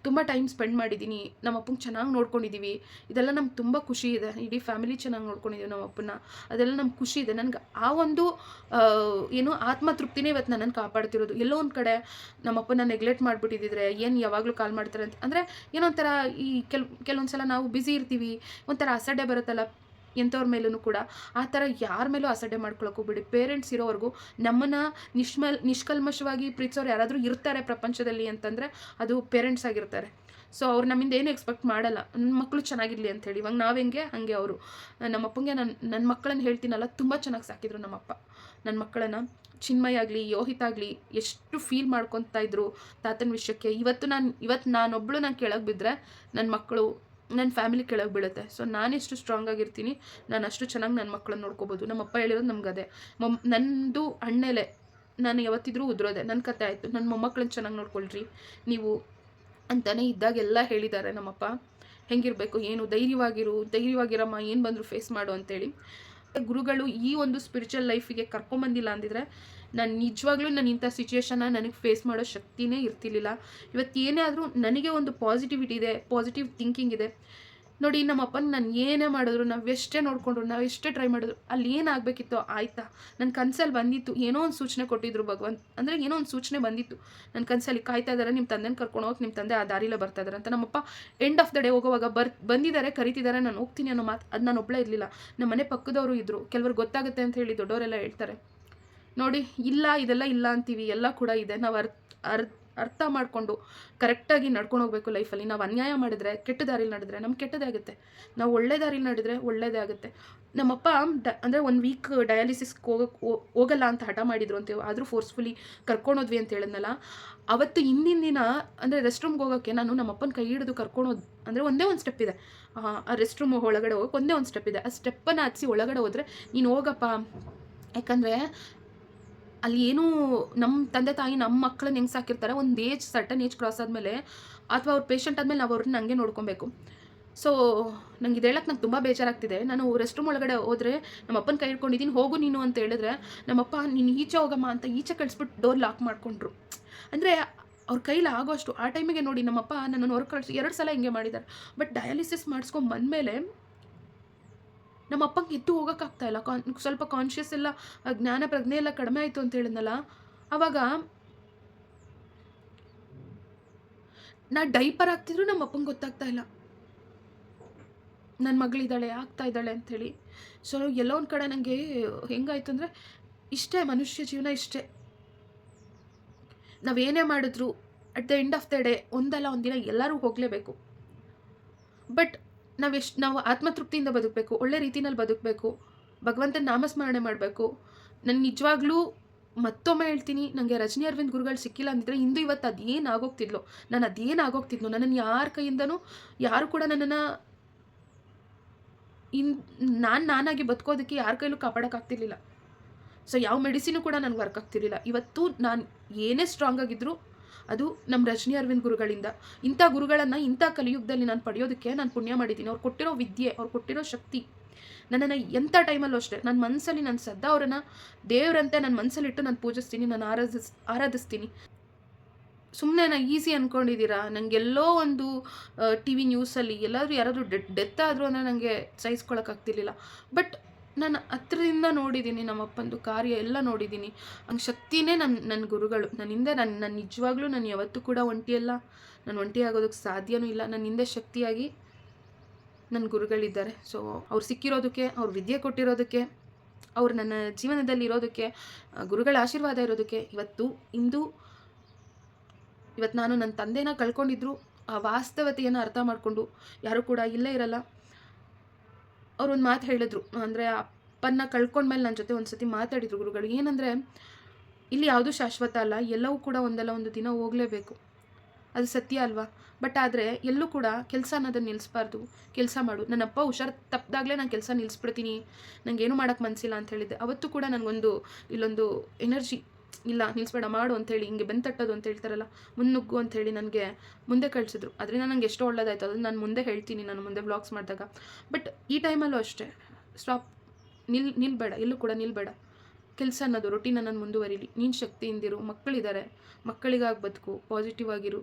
ತುಂಬ ಟೈಮ್ ಸ್ಪೆಂಡ್ ಮಾಡಿದ್ದೀನಿ. ನಮ್ಮ ಅಪ್ಪಂಗೆ ಚೆನ್ನಾಗಿ ನೋಡ್ಕೊಂಡಿದ್ದೀವಿ. ಇದೆಲ್ಲ ನಮ್ಗೆ ತುಂಬ ಖುಷಿ ಇದೆ. ಇಡೀ ಫ್ಯಾಮಿಲಿ ಚೆನ್ನಾಗಿ ನೋಡ್ಕೊಂಡಿದ್ದೀವಿ ನಮ್ಮ ಅಪ್ಪನ, ಅದೆಲ್ಲ ನಮ್ಗೆ ಖುಷಿ ಇದೆ. ನನಗೆ ಆ ಒಂದು ಆತ್ಮತೃಪ್ತಿನೇ ಇವತ್ತು ನನ್ನನ್ನು ಕಾಪಾಡ್ತಿರೋದು. ಎಲ್ಲೋ ಒಂದು ಕಡೆ ನಮ್ಮ ಅಪ್ಪನ ನೆಗ್ಲೆಕ್ಟ್ ಮಾಡಿಬಿಟ್ಟಿದ್ದಿದ್ರೆ ಏನು ಯಾವಾಗಲೂ ಕಾಲ್ ಮಾಡ್ತಾರೆ ಅಂತ, ಅಂದರೆ ಏನೋ ಒಂಥರ ಈ ಕೆಲವೊಂದು ಸಲ ನಾವು ಬ್ಯುಸಿ ಇರ್ತೀವಿ, ಒಂಥರ ಅಸಡ್ಡೆ ಬರುತ್ತಲ್ಲ ಎಂಥವ್ರ ಮೇಲೂ ಕೂಡ. ಆ ಥರ ಯಾರ ಮೇಲೂ ಅಸಡ್ಡೆ ಮಾಡ್ಕೊಳಕ್ಕೆ ಹೋಗ್ಬಿಡಿ. ಪೇರೆಂಟ್ಸ್ ಇರೋವರೆಗೂ ನಮ್ಮನ್ನು ನಿಷ್ಕಲ್ಮಶವಾಗಿ ಪ್ರೀತಿಸೋರು ಯಾರಾದರೂ ಇರ್ತಾರೆ ಪ್ರಪಂಚದಲ್ಲಿ ಅಂತಂದರೆ ಅದು ಪೇರೆಂಟ್ಸ್ ಆಗಿರ್ತಾರೆ. ಸೊ ಅವ್ರು ನಮ್ಮಿಂದ ಏನು ಎಕ್ಸ್ಪೆಕ್ಟ್ ಮಾಡಲ್ಲ, ನನ್ನ ಮಕ್ಕಳು ಚೆನ್ನಾಗಿರಲಿ ಅಂಥೇಳಿ. ಇವಾಗ ನಾವು ಹೆಂಗೆ ಹಾಗೆ ಅವರು. ನಮ್ಮಪ್ಪಂಗೆ ನನ್ನ ಮಕ್ಕಳನ್ನು ಹೇಳ್ತೀನಲ್ಲ, ತುಂಬ ಚೆನ್ನಾಗಿ ಸಾಕಿದ್ರು ನಮ್ಮಪ್ಪ ನನ್ನ ಮಕ್ಕಳನ್ನು. ಚಿನ್ಮಯ ಆಗಲಿ, ಯೋಹಿತ್ ಆಗಲಿ ಎಷ್ಟು ಫೀಲ್ ಮಾಡ್ಕೊತಾ ಇದ್ರು ತಾತನ ವಿಷಯಕ್ಕೆ. ಇವತ್ತು ನಾನೊಬ್ಬಳು ನಾನು ಕೆಳಗೆ ಬಿದ್ದರೆ ನನ್ನ ಮಕ್ಕಳು, ನನ್ನ ಫ್ಯಾಮಿಲಿ ಕೆಳಗೆ ಬೀಳುತ್ತೆ. ಸೊ ನಾನೆಷ್ಟು ಸ್ಟ್ರಾಂಗ್ ಆಗಿರ್ತೀನಿ, ನಾನು ಅಷ್ಟು ಚೆನ್ನಾಗಿ ನನ್ನ ಮಕ್ಕಳನ್ನ ನೋಡ್ಕೋಬೋದು. ನಮ್ಮಪ್ಪ ಹೇಳಿರೋದು ನಮ್ಗೆ ಅದೇ. ನನ್ನದು ಹಣ್ಣೆಲೆ, ನಾನು ಯಾವತ್ತಿದ್ರೂ ಉದುರೋದೆ. ನನ್ನ ಕತೆ ಆಯಿತು, ನನ್ನ ಮೊಮ್ಮಕ್ಕಳನ್ನ ಚೆನ್ನಾಗಿ ನೋಡ್ಕೊಳ್ರಿ ನೀವು ಅಂತಲೇ ಇದ್ದಾಗೆಲ್ಲ ಹೇಳಿದ್ದಾರೆ ನಮ್ಮಪ್ಪ. ಹೆಂಗಿರಬೇಕು, ಏನು ಧೈರ್ಯವಾಗಿರಮ್ಮ, ಏನು ಬಂದರೂ ಫೇಸ್ ಮಾಡು ಅಂತೇಳಿ. ಗುರುಗಳು ಈ ಒಂದು ಸ್ಪಿರಿಚುವಲ್ ಲೈಫಿಗೆ ಕರ್ಕೊಂಬಂದಿಲ್ಲ ಅಂದಿದ್ರೆ ನಾನು ನಿಜವಾಗ್ಲೂ ಇಂಥ ಸಿಚುವೇಶನ್ನ ನನಗೆ ಫೇಸ್ ಮಾಡೋ ಶಕ್ತಿನೇ ಇರ್ತಿರ್ಲಿಲ್ಲ. ಇವತ್ತು ಏನೇ ಆದರೂ ನನಗೆ ಒಂದು ಪಾಸಿಟಿವಿಟಿ ಇದೆ, ಪಾಸಿಟಿವ್ ಥಿಂಕಿಂಗ್ ಇದೆ. ನೋಡಿ ನಮ್ಮ ಅಪ್ಪನ ನಾನು ಏನೇ ಮಾಡಿದ್ರು, ನಾವು ಎಷ್ಟೇ ನೋಡಿಕೊಂಡ್ರು, ನಾವು ಎಷ್ಟೇ ಟ್ರೈ ಮಾಡಿದ್ರು, ಅಲ್ಲಿ ಏನಾಗಬೇಕಿತ್ತೋ ಆಯಿತಾ. ನನ್ನ ಕನಸಲ್ಲಿ ಬಂದಿತ್ತು, ಏನೋ ಒಂದು ಸೂಚನೆ ಕೊಟ್ಟಿದ್ರು ಭಗವಂತ, ಅಂದರೆ ಏನೋ ಒಂದು ಸೂಚನೆ ಬಂದಿತ್ತು ನನ್ನ ಕನಸಲ್ಲಿ, ಕಾಯ್ತಾ ಇದ್ದಾರೆ ನಿಮ್ಮ ತಂದೆನ ಕರ್ಕೊಂಡು ಹೋಗಕ್ಕೆ, ನಿಮ್ಮ ತಂದೆ ಆ ದಾರಿಲೇ ಬರ್ತಾ ಇದ್ದಾರೆ ಅಂತ. ನಮ್ಮಪ್ಪ ಎಂಡ್ ಆಫ್ ದ ಡೇ ಹೋಗೋವಾಗ ಬಂದಿದ್ದಾರೆ, ಕರಿತಿದ್ದಾರೆ, ನಾನು ಹೋಗ್ತೀನಿ ಅನ್ನೋ ಮಾತು, ಅದು ನಾನು ಒಬ್ಬಳೇ ಇರಲಿಲ್ಲ, ನಮ್ಮ ಮನೆ ಪಕ್ಕದವರು ಇದ್ದರು, ಕೆಲವರು ಗೊತ್ತಾಗುತ್ತೆ ಅಂತ ಹೇಳಿ ದೊಡ್ಡವರೆಲ್ಲ ಹೇಳ್ತಾರೆ. ನೋಡಿ, ಇಲ್ಲ ಇದೆಲ್ಲ ಇಲ್ಲ ಅಂತೀವಿ, ಎಲ್ಲ ಕೂಡ ಇದೆ. ನಾವು ಅರ್ಥ ಮಾಡಿಕೊಂಡು ಕರೆಕ್ಟಾಗಿ ನಡ್ಕೊಂಡು ಹೋಗ್ಬೇಕು ಲೈಫಲ್ಲಿ. ನಾವು ಅನ್ಯಾಯ ಮಾಡಿದ್ರೆ, ಕೆಟ್ಟ ದಾರಿಲಿ ನಡೆದ್ರೆ ನಮ್ಗೆ ಕೆಟ್ಟದೇ ಆಗುತ್ತೆ, ನಾವು ಒಳ್ಳೆ ದಾರಿಲಿ ನಡೆದ್ರೆ ಒಳ್ಳೇದೇ ಆಗುತ್ತೆ. ನಮ್ಮಪ್ಪ ಅಂದರೆ 1 ವೀಕ್ ಡಯಾಲಿಸಿಸ್ಗೆ ಹೋಗಲ್ಲ ಅಂತ ಹಠ ಮಾಡಿದ್ರು ಅಂತೇವೆ, ಆದರೂ ಫೋರ್ಸ್ಫುಲಿ ಕರ್ಕೊಂಡೋದ್ವಿ ಅಂತ ಹೇಳಿದ್ನಲ್ಲ. ಅವತ್ತು ಹಿಂದಿನ ದಿನ ಅಂದರೆ ರೆಸ್ಟ್ ರೂಮ್ಗೆ ಹೋಗೋಕ್ಕೆ ನಾನು ನಮ್ಮಪ್ಪನ ಕೈ ಹಿಡಿದು ಕರ್ಕೊಂಡೋದು, ಅಂದರೆ ಒಂದೇ ಒಂದು ಸ್ಟೆಪ್ ಇದೆ ಆ ರೆಸ್ಟ್ ರೂಮ್ ಒಳಗಡೆ ಹೋಗೋಕೆ, ಒಂದೇ ಒಂದು ಸ್ಟೆಪ್ ಇದೆ. ಆ ಸ್ಟೆಪ್ಪನ್ನು ಹತ್ತಿಸಿ ಒಳಗಡೆ ಹೋದರೆ ನೀನು ಹೋಗಪ್ಪ, ಯಾಕಂದರೆ ಅಲ್ಲಿ ಏನೂ ನಮ್ಮ ತಂದೆ ತಾಯಿ ನಮ್ಮ ಮಕ್ಕಳನ್ನ ಹೆಂಗೆ ಸಾಕಿರ್ತಾರೆ, ಒಂದು ಸರ್ಟನ್ ಏಜ್ ಕ್ರಾಸ್ ಆದಮೇಲೆ ಅಥವಾ ಅವ್ರು ಪೇಷಂಟ್ ಆದಮೇಲೆ ನಾವು ಅವ್ರನ್ನ ಹಂಗೆ ನೋಡ್ಕೊಬೇಕು. ಸೊ ನಂಗೆ ಇದು ಹೇಳಕ್ಕೆ ನಂಗೆ ತುಂಬ ಬೇಜಾರಾಗ್ತಿದೆ. ನಾನು ರೆಸ್ಟ್ ರೂಮ್ ಒಳಗಡೆ ಹೋದರೆ ನಮ್ಮ ಅಪ್ಪನ ಕೈ ಹಿಡ್ಕೊಂಡಿದ್ದೀನಿ, ಹೋಗು ನೀನು ಅಂತ ಹೇಳಿದ್ರೆ ನಮ್ಮಪ್ಪ ನೀನು ಈಚೆ ಹೋಗಮ್ಮ ಅಂತ ಈಚೆ ಕಳಿಸ್ಬಿಟ್ಟು ಡೋರ್ ಲಾಕ್ ಮಾಡಿಕೊಂಡ್ರು. ಅಂದರೆ ಅವ್ರ ಕೈಲಿ ಆಗೋಷ್ಟು ಆ ಟೈಮಿಗೆ ನೋಡಿ ನಮ್ಮಪ್ಪ ನನ್ನನ್ನು ಹೊರ ಕಳಿಸಿ 2 ಸಲ ಹಿಂಗೆ ಮಾಡಿದ್ದಾರೆ. ಬಟ್ ಡಯಾಲಿಸಿಸ್ ಮಾಡಿಸ್ಕೊಂಡು ಬಂದಮೇಲೆ ನಮ್ಮ ಅಪ್ಪಂಗೆ ಎದ್ದು ಹೋಗೋಕ್ಕಾಗ್ತಾಯಿಲ್ಲ, ಸ್ವಲ್ಪ ಕಾನ್ಷಿಯಸ್ ಎಲ್ಲ, ಜ್ಞಾನ ಪ್ರಜ್ಞೆ ಎಲ್ಲ ಕಡಿಮೆ ಆಯಿತು ಅಂತ ಹೇಳಿದ್ನಲ್ಲ. ಆವಾಗ ನಾ ಡೈಪರ್ ಹಾಕ್ತಿದ್ರು ನಮ್ಮ ಅಪ್ಪಂಗೆ ಗೊತ್ತಾಗ್ತಾ ಇಲ್ಲ ನನ್ನ ಮಗಳಿದ್ದಾಳೆ, ಆಗ್ತಾ ಇದ್ದಾಳೆ ಅಂಥೇಳಿ. ಸೊ ಎಲ್ಲೋ ಒಂದು ಕಡೆ ನನಗೆ ಹೆಂಗಾಯ್ತು ಅಂದರೆ, ಇಷ್ಟೇ ಮನುಷ್ಯ ಜೀವನ, ಇಷ್ಟೇ ನಾವೇನೇ ಮಾಡಿದ್ರು at the end of the day ಒಂದಲ್ಲ ಒಂದಿನ ಎಲ್ಲರೂ ಹೋಗಲೇಬೇಕು. ಬಟ್ ನಾವು ಆತ್ಮತೃಪ್ತಿಯಿಂದ ಬದುಕಬೇಕು, ಒಳ್ಳೆ ರೀತಿಯಲ್ಲಿ ಬದುಕಬೇಕು, ಭಗವಂತನ ನಾಮಸ್ಮರಣೆ ಮಾಡಬೇಕು. ನಾನು ನಿಜವಾಗ್ಲೂ ಮತ್ತೊಮ್ಮೆ ಹೇಳ್ತೀನಿ, ನನಗೆ ರಜನಿ ಅರವಿಂದ್ ಗುರುಗಳು ಸಿಕ್ಕಿಲ್ಲ ಅಂದಿದ್ರೆ ಇಂದು ಇವತ್ತು ಅದೇನು ಆಗೋಗ್ತಿದ್ಲು, ನಾನು ಅದೇನು ಆಗೋಗ್ತಿದ್ಲು. ನನ್ನನ್ನು ಯಾರ ಕೈಯಿಂದನೂ ಯಾರು ಕೂಡ ನನ್ನನ್ನು ನಾನಾಗಿ ಬದುಕೋದಕ್ಕೆ ಯಾರ ಕೈಲೂ ಕಾಪಾಡೋಕ್ಕಾಗ್ತಿರ್ಲಿಲ್ಲ. ಸೊ ಯಾವ ಮೆಡಿಸಿನು ಕೂಡ ನನಗೆ ವರ್ಕ್ ಆಗ್ತಿರ್ಲಿಲ್ಲ. ಇವತ್ತು ನಾನು ಏನೇ ಸ್ಟ್ರಾಂಗ್ ಆಗಿದ್ದರೂ ಅದು ನಮ್ಮ ರಜನಿ ಅರವಿಂದ್ ಗುರುಗಳಿಂದ. ಇಂಥ ಗುರುಗಳನ್ನು ಇಂಥ ಕಲಿಯುಗದಲ್ಲಿ ನಾನು ಪಡೆಯೋದಕ್ಕೆ ನಾನು ಪುಣ್ಯ ಮಾಡಿದ್ದೀನಿ. ಅವ್ರು ಕೊಟ್ಟಿರೋ ವಿದ್ಯೆ, ಅವ್ರು ಕೊಟ್ಟಿರೋ ಶಕ್ತಿ ನನ್ನನ್ನು ಎಂಥ ಟೈಮಲ್ಲೂ ಅಷ್ಟೇ ನನ್ನ ಮನಸ್ಸಲ್ಲಿ ನಾನು ಸದಾ ಅವರನ್ನು ದೇವರಂತೆ ನನ್ನ ಮನಸ್ಸಲ್ಲಿಟ್ಟು ನಾನು ಪೂಜಿಸ್ತೀನಿ, ನಾನು ಆರಾಧಿಸ್ತೀನಿ. ಸುಮ್ಮನೆ ನಾನು ಈಸಿ ಅಂದ್ಕೊಂಡಿದ್ದೀರಾ? ನನಗೆಲ್ಲೋ ಒಂದು ಟಿ ವಿ ನ್ಯೂಸಲ್ಲಿ ಯಾರಾದರೂ ಡೆತ್ ಆದರೂ ಅಂದರೆ ನನಗೆ ಸಹಿಸ್ಕೊಳಕ್ಕಾಗ್ತಿರ್ಲಿಲ್ಲ. ಬಟ್ ನಾನು ಹತ್ರದಿಂದ ನೋಡಿದ್ದೀನಿ, ನಮ್ಮಪ್ಪಂದು ಕಾರ್ಯ ಎಲ್ಲ ನೋಡಿದ್ದೀನಿ. ಹಂಗೆ ಶಕ್ತಿನೇ ನನ್ನ ಗುರುಗಳು. ನನ್ನ ನಿಜವಾಗ್ಲೂ ನಾನು ಯಾವತ್ತೂ ಕೂಡ ಒಂಟಿಯಲ್ಲ, ನಾನು ಒಂಟಿ ಆಗೋದಕ್ಕೆ ಸಾಧ್ಯವೂ ಇಲ್ಲ. ನನ್ನ ಹಿಂದೆ ಶಕ್ತಿಯಾಗಿ ನನ್ನ ಗುರುಗಳಿದ್ದಾರೆ. ಸೊ ಅವ್ರು ಸಿಕ್ಕಿರೋದಕ್ಕೆ, ಅವ್ರು ವಿದ್ಯೆ ಕೊಟ್ಟಿರೋದಕ್ಕೆ, ಅವ್ರು ನನ್ನ ಜೀವನದಲ್ಲಿ ಇರೋದಕ್ಕೆ, ಗುರುಗಳ ಆಶೀರ್ವಾದ ಇರೋದಕ್ಕೆ ಇವತ್ತು ನಾನು ನನ್ನ ತಂದೆನ ಕಳ್ಕೊಂಡಿದ್ರು ಆ ವಾಸ್ತವತೆಯನ್ನು ಅರ್ಥ ಮಾಡಿಕೊಂಡು, ಯಾರು ಕೂಡ ಇಲ್ಲೇ ಇರಲ್ಲ. ಅವ್ರೊಂದು ಮಾತು ಹೇಳಿದ್ರು, ಅಂದರೆ ಅಪ್ಪನ್ನ ಕಳ್ಕೊಂಡ್ಮೇಲೆ ನನ್ನ ಜೊತೆ ಒಂದು ಸತಿ ಮಾತಾಡಿದ್ರು ಗುರುಗಳು. ಏನಂದರೆ, ಇಲ್ಲಿ ಯಾವುದೂ ಶಾಶ್ವತ ಅಲ್ಲ, ಎಲ್ಲವೂ ಕೂಡ ಒಂದಲ್ಲ ಒಂದು ದಿನ ಹೋಗಲೇಬೇಕು. ಅದು ಸತ್ಯ ಅಲ್ವಾ? ಬಟ್ ಆದರೆ ಎಲ್ಲೂ ಕೂಡ ಕೆಲಸ ಅನ್ನೋದನ್ನು ನಿಲ್ಲಿಸ್ಬಾರ್ದು, ಕೆಲಸ ಮಾಡು. ನನ್ನಪ್ಪ ಹುಷಾರು ತಪ್ಪಿದಾಗಲೇ ನಾನು ಕೆಲಸ ನಿಲ್ಲಿಸ್ಬಿಡ್ತೀನಿ, ನನಗೇನು ಮಾಡೋಕ್ಕೆ ಮನಸ್ಸಿಲ್ಲ ಅಂತ ಹೇಳಿದ್ದೆ. ಅವತ್ತು ಕೂಡ ನನಗೊಂದು ಇಲ್ಲೊಂದು ಎನರ್ಜಿ, ಇಲ್ಲ ನಿಲ್ಲಿಸ್ಬೇಡ ಮಾಡು ಅಂಥೇಳಿ, ಹಿಂಗೆ ಬೆಂತಟ್ಟೋದು ಅಂತ ಹೇಳ್ತಾರಲ್ಲ, ಮುನ್ನುಗ್ಗು ಅಂಥೇಳಿ ನನಗೆ ಮುಂದೆ ಕಳಿಸಿದ್ರು. ಅದರಿಂದ ನನಗೆ ಎಷ್ಟೋ ಒಳ್ಳೇದಾಯ್ತು. ಅದನ್ನು ನಾನು ಮುಂದೆ ಹೇಳ್ತೀನಿ, ನಾನು ಮುಂದೆ ವ್ಲಾಗ್ಸ್ ಮಾಡಿದಾಗ. ಬಟ್ ಈ ಟೈಮಲ್ಲೂ ಅಷ್ಟೇ, ಸ್ಟಾಪ್, ನಿಲ್ಬೇಡ, ಎಲ್ಲೂ ಕೂಡ ನಿಲ್ಬೇಡ. ಕೆಲಸ ಅನ್ನೋದು ರೊಟೀನನ್ನು ಮುಂದುವರಿಲಿ. ನೀನು ಶಕ್ತಿಯಿಂದಿರು, ಮಕ್ಕಳಿದ್ದಾರೆ, ಮಕ್ಕಳಿಗಾಗಿ ಬದುಕು, ಪಾಸಿಟಿವ್ ಆಗಿರು.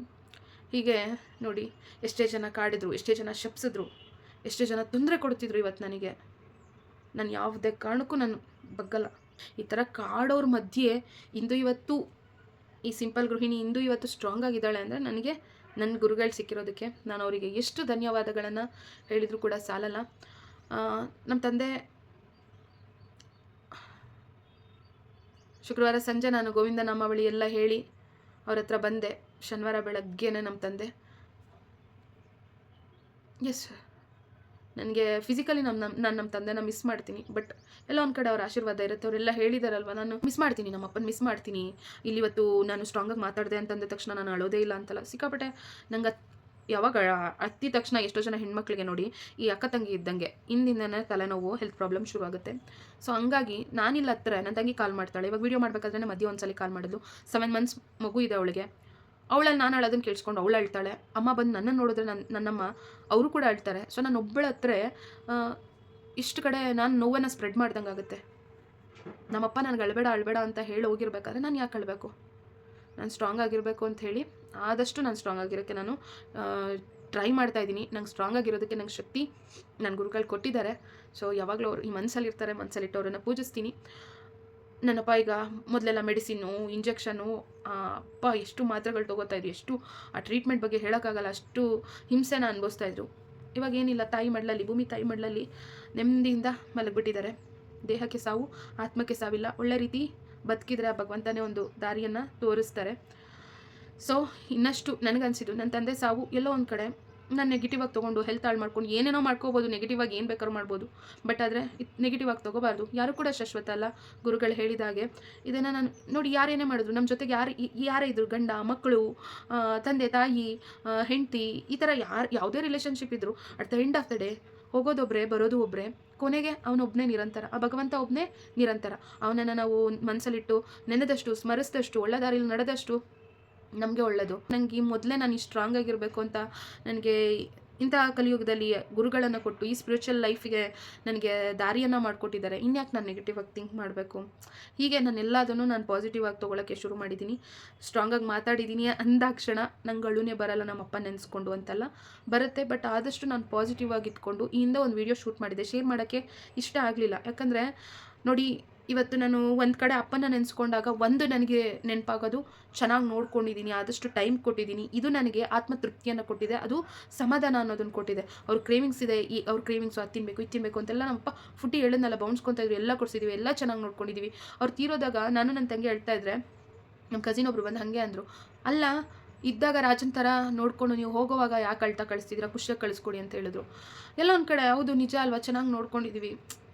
ಹೀಗೆ ನೋಡಿ, ಎಷ್ಟೇ ಜನ ಕಾಡಿದ್ರು, ಎಷ್ಟೇ ಜನ ಶಪ್ಸಿದ್ರು, ಎಷ್ಟೇ ಜನ ತೊಂದರೆ ಕೊಡ್ತಿದ್ರು. ಇವತ್ತು ನಾನು ಯಾವುದೇ ಕಾರಣಕ್ಕೂ ನಾನು ಬಗ್ಗಲ್ಲ. ಈ ಥರ ಕಾಡೋರ ಮಧ್ಯೆ ಇವತ್ತು ಈ ಸಿಂಪಲ್ ಗೃಹಿಣಿ ಇವತ್ತು ಸ್ಟ್ರಾಂಗ್ ಆಗಿದ್ದಾಳೆ ಅಂದರೆ ನನಗೆ ನನ್ನ ಗುರುಗಳು ಸಿಕ್ಕಿರೋದಕ್ಕೆ ನಾನು ಅವರಿಗೆ ಎಷ್ಟು ಧನ್ಯವಾದಗಳನ್ನು ಹೇಳಿದರೂ ಕೂಡ ಸಾಲಲ್ಲ. ನಮ್ಮ ತಂದೆ ಶುಕ್ರವಾರ ಸಂಜೆ ನಾನು ಗೋವಿಂದ ನಾಮಾವಳಿ ಎಲ್ಲ ಹೇಳಿ ಅವ್ರ ಹತ್ರ ಬಂದೆ. ಶನಿವಾರ ಬೆಳಗ್ಗೆನೇ ನಮ್ಮ ತಂದೆ, ಎಸ್, ನನಗೆ ಫಿಸಿಕಲಿ ನಾನು ನಮ್ಮ ತಂದೆನ ಮಿಸ್ ಮಾಡ್ತೀನಿ. ಬಟ್ ಎಲ್ಲ ಒಂದು ಕಡೆ ಅವ್ರ ಆಶೀರ್ವಾದ ಇರುತ್ತೆ. ಅವರೆಲ್ಲ ಹೇಳಿದಾರಲ್ವ, ನಾನು ಮಿಸ್ ಮಾಡ್ತೀನಿ, ನಮ್ಮ ಅಪ್ಪನ ಮಿಸ್ ಮಾಡ್ತೀನಿ. ಇಲ್ಲಿ ಇವತ್ತು ನಾನು ಸ್ಟ್ರಾಂಗಾಗಿ ಮಾತಾಡಿದೆ ಅಂತಂದ ತಕ್ಷಣ ನಾನು ಅಳೋದೇ ಇಲ್ಲ ಅಂತಲ್ಲ, ಸಿಕ್ಕಾಪಟ್ಟೆ ನಂಗೆ ಯಾವಾಗ ಹತ್ತಿದ ತಕ್ಷಣ ಎಷ್ಟೋ ಜನ ಹೆಣ್ಮಕ್ಳಿಗೆ ನೋಡಿ ಈ ಅಕ್ಕ ತಂಗಿ ಇದ್ದಂಗೆ ಹಿಂದಿಂದನೇ ತಲೆನೋವು, ಹೆಲ್ತ್ ಪ್ರಾಬ್ಲಮ್ ಶುರು ಆಗುತ್ತೆ. ಸೊ ಹಂಗಾಗಿ ನಾನಿಲ್ಲ ಹತ್ತಿರ ನನ್ನ ತಂಗಿ ಕಾಲ್ ಮಾಡ್ತಾಳೆ. ಇವಾಗ ವೀಡಿಯೋ ಮಾಡಬೇಕಾದ್ರೆ ಮಧ್ಯೆ ಒಂದ್ಸಲಿ ಕಾಲ್ ಮಾಡಿದ್ಲು. 7 months ಮಗು ಇದೆ ಅವಳಿಗೆ. ಅವಳಲ್ಲಿ ನಾನು ಅಳೋದನ್ನು ಕೇಳಿಸ್ಕೊಂಡು ಅವಳು ಅಳ್ತಾಳೆ. ಅಮ್ಮ ಬಂದು ನನ್ನನ್ನು ನೋಡಿದ್ರೆ ನನ್ನಮ್ಮ ಅವರು ಕೂಡ ಅಳ್ತಾರೆ. ಸೊ ನಾನು ಒಬ್ಬಳ ಹತ್ರ ಇಷ್ಟು ಕಡೆ ನಾನು ನೋವನ್ನು ಸ್ಪ್ರೆಡ್ ಮಾಡ್ದಂಗೆ ಆಗುತ್ತೆ. ನಮ್ಮಪ್ಪ ನನಗೆ ಅಳಬೇಡ ಅಂತ ಹೇಳಿ ಹೋಗಿರ್ಬೇಕಾದ್ರೆ ನಾನು ಯಾಕೆ ಅಳಬೇಕು? ನಾನು ಸ್ಟ್ರಾಂಗ್ ಆಗಿರಬೇಕು ಅಂತ ಹೇಳಿ ಆದಷ್ಟು ನಾನು ಸ್ಟ್ರಾಂಗ್ ಆಗಿರೋಕ್ಕೆ ನಾನು ಟ್ರೈ ಮಾಡ್ತಾ ಇದ್ದೀನಿ. ನಂಗೆ ಸ್ಟ್ರಾಂಗ್ ಆಗಿರೋದಕ್ಕೆ ನಂಗೆ ಶಕ್ತಿ ನನ್ನ ಗುರುಗಳು ಕೊಟ್ಟಿದ್ದಾರೆ. ಸೊ ಯಾವಾಗಲೂ ಅವ್ರು ಈ ಮನಸ್ಸಲ್ಲಿರ್ತಾರೆ, ಮನಸ್ಸಲ್ಲಿಟ್ಟು ಪೂಜಿಸ್ತೀನಿ. ನನ್ನಪ್ಪ ಈಗ ಮೊದಲೆಲ್ಲ ಮೆಡಿಸಿನ್ನು, ಇಂಜೆಕ್ಷನು, ಅಪ್ಪ ಎಷ್ಟು ಮಾತ್ರೆಗಳು ತೊಗೋತಾಯಿದ್ರು, ಎಷ್ಟು ಆ ಟ್ರೀಟ್ಮೆಂಟ್ ಬಗ್ಗೆ ಹೇಳೋಕ್ಕಾಗಲ್ಲ, ಅಷ್ಟು ಹಿಂಸೆನ ಅನುಭವಿಸ್ತಾಯಿದ್ರು. ಇವಾಗ ಏನಿಲ್ಲ, ತಾಯಿ ಮಡ್ಲಲ್ಲಿ, ಭೂಮಿ ತಾಯಿ ಮಡ್ಲಲ್ಲಿ ನೆಮ್ಮದಿಯಿಂದ ಮಲಗಿಬಿಟ್ಟಿದ್ದಾರೆ. ದೇಹಕ್ಕೆ ಸಾವು, ಆತ್ಮಕ್ಕೆ ಸಾವಿಲ್ಲ. ಒಳ್ಳೆ ರೀತಿ ಬದುಕಿದ್ರೆ ಆ ಭಗವಂತನೇ ಒಂದು ದಾರಿಯನ್ನು ತೋರಿಸ್ತಾರೆ. ಸೊ ಇನ್ನಷ್ಟು ನನಗನ್ಸಿದ್ದು, ನನ್ನ ತಂದೆ ಸಾವು ಎಲ್ಲೋ ಒಂದು ಕಡೆ ನಾನು ನೆಗೆಟಿವ್ ಆಗಿ ತೊಗೊಂಡು ಹೆಲ್ತ್ ಹಾಳು ಮಾಡ್ಕೊಂಡು ಏನೇನೋ ಮಾಡ್ಕೋಬೋದು, ನೆಗೆಟಿವ್ ಆಗಿ ಏನು ಬೇಕಾದ್ರೂ ಮಾಡ್ಬೋದು. ಬಟ್ ಆದರೆ ನೆಗೆಟಿವ್ ಆಗಿ ತೊಗೋಬಾರ್ದು. ಯಾರು ಕೂಡ ಶಾಶ್ವತ ಅಲ್ಲ. ಗುರುಗಳು ಹೇಳಿದಾಗೆ ಇದನ್ನು ನಾನು ನೋಡಿ, ಯಾರೇನೇ ಮಾಡಿದ್ರು ನಮ್ಮ ಜೊತೆಗೆ ಯಾರೇ ಇದ್ರು, ಗಂಡ ಮಕ್ಕಳು, ತಂದೆ ತಾಯಿ, ಹೆಂಡತಿ, ಈ ಥರ ಯಾವುದೇ ರಿಲೇಷನ್ಶಿಪ್ ಇದ್ದರು, at the end of the day ಹೋಗೋದೊಬ್ಬರೇ, ಬರೋದು ಒಬ್ಬರೇ. ಕೊನೆಗೆ ಅವನೊಬ್ಬನೇ ನಿರಂತರ, ಆ ಭಗವಂತ ಒಬ್ಬನೇ ನಿರಂತರ. ಅವನನ್ನು ನಾವು ಮನಸ್ಸಲ್ಲಿಟ್ಟು ನೆನೆದಷ್ಟು, ಸ್ಮರಿಸಿದಷ್ಟು, ಒಳ್ಳೆ ದಾರಿಯಲ್ಲಿ ನಡೆದಷ್ಟು ನಮಗೆ ಒಳ್ಳೆಯದು. ನನಗೆ ಈ ಮೊದಲೇ ನಾನು ಈ ಸ್ಟ್ರಾಂಗ್ ಆಗಿರಬೇಕು ಅಂತ ನನಗೆ ಇಂತಹ ಕಲಿಯುಗದಲ್ಲಿ ಗುರುಗಳನ್ನು ಕೊಟ್ಟು ಈ ಸ್ಪಿರಿಚುವಲ್ ಲೈಫಿಗೆ ನನಗೆ ದಾರಿಯನ್ನು ಮಾಡಿಕೊಟ್ಟಿದ್ದಾರೆ. ಇನ್ಯಾಕೆ ನಾನು ನೆಗೆಟಿವ್ ಆಗಿ ಥಿಂಕ್ ಮಾಡಬೇಕು? ಹೀಗೆ ನಾನೆಲ್ಲದನ್ನು ನಾನು ಪಾಸಿಟಿವ್ ಆಗಿ ತೊಗೊಳಕ್ಕೆ ಶುರು ಮಾಡಿದ್ದೀನಿ. ಸ್ಟ್ರಾಂಗಾಗಿ ಮಾತಾಡಿದ್ದೀನಿ ಅಂದಾಕ್ಷಣ ನಂಗೆ ಅಳುನೇ ಬರಲ್ಲ, ನಮ್ಮಪ್ಪ ನೆನೆಸ್ಕೊಂಡು ಅಂತಲ್ಲ, ಬರುತ್ತೆ. ಬಟ್ ಆದಷ್ಟು ನಾನು ಪಾಸಿಟಿವ್ ಆಗಿ ಇಟ್ಕೊಂಡು ಈ ಹಿಂದೆ ಒಂದು ವೀಡಿಯೋ ಶೂಟ್ ಮಾಡಿದ್ದೆ, ಶೇರ್ ಮಾಡೋಕ್ಕೆ ಇಷ್ಟ ಆಗಲಿಲ್ಲ. ಯಾಕಂದರೆ ನೋಡಿ, ಇವತ್ತು ನಾನು ಒಂದು ಕಡೆ ಅಪ್ಪನ ನೆನೆಸ್ಕೊಂಡಾಗ ಒಂದು ನನಗೆ ನೆನಪಾಗೋದು, ಚೆನ್ನಾಗಿ ನೋಡ್ಕೊಂಡಿದ್ದೀನಿ, ಆದಷ್ಟು ಟೈಮ್ ಕೊಟ್ಟಿದ್ದೀನಿ, ಇದು ನನಗೆ ಆತ್ಮತೃಪ್ತಿಯನ್ನು ಕೊಟ್ಟಿದೆ, ಅದು ಸಮಾಧಾನ ಅನ್ನೋದನ್ನು ಕೊಟ್ಟಿದೆ. ಅವ್ರ ಕ್ರೇವಿಂಗ್ಸ್ ಇದೆ, ಅವ್ರ ಕ್ರೇವಿಂಗ್ಸು ಅದು ತಿನ್ನಬೇಕು, ಇದು ತಿನ್ನಬೇಕು ಅಂತೆಲ್ಲ ನಮ್ಮಪ್ಪ ಫುಡ್ ಹೇಳೋದನ್ನೆಲ್ಲ ಬೌನ್ಸ್ಕೊತಾಯಿದ್ರು, ಎಲ್ಲ ಕೊಡಿಸಿದ್ದೀವಿ, ಎಲ್ಲ ಚೆನ್ನಾಗಿ ನೋಡ್ಕೊಂಡಿದ್ದೀವಿ. ಅವ್ರು ತೀರೋದಾಗ ನಾನು ನನ್ನ ತಂಗಿ ಹೇಳ್ತಾ ಇದ್ರೆ, ನಮ್ಮ ಕಸಿನ್ ಒಬ್ರು ಬಂದು ಹಾಗೆ ಅಂದರು, ಅಲ್ಲ ಇದ್ದಾಗ ರಾಜನ್ ಥರ ನೋಡ್ಕೊಂಡು ನೀವು ಹೋಗೋವಾಗ ಯಾಕೆ ಅಳ್ತಾ ಕಳಿಸ್ತಿದ್ದೀರಾ, ಖುಷಿಯಾಗಿ ಕಳಿಸ್ಕೊಡಿ ಅಂತ ಹೇಳಿದ್ರು. ಎಲ್ಲ ಒಂದು ಕಡೆ ಹೌದು, ನಿಜ ಅಲ್ವಾ, ಚೆನ್ನಾಗಿ ನೋಡ್ಕೊಂಡಿದ್ದೀವಿ,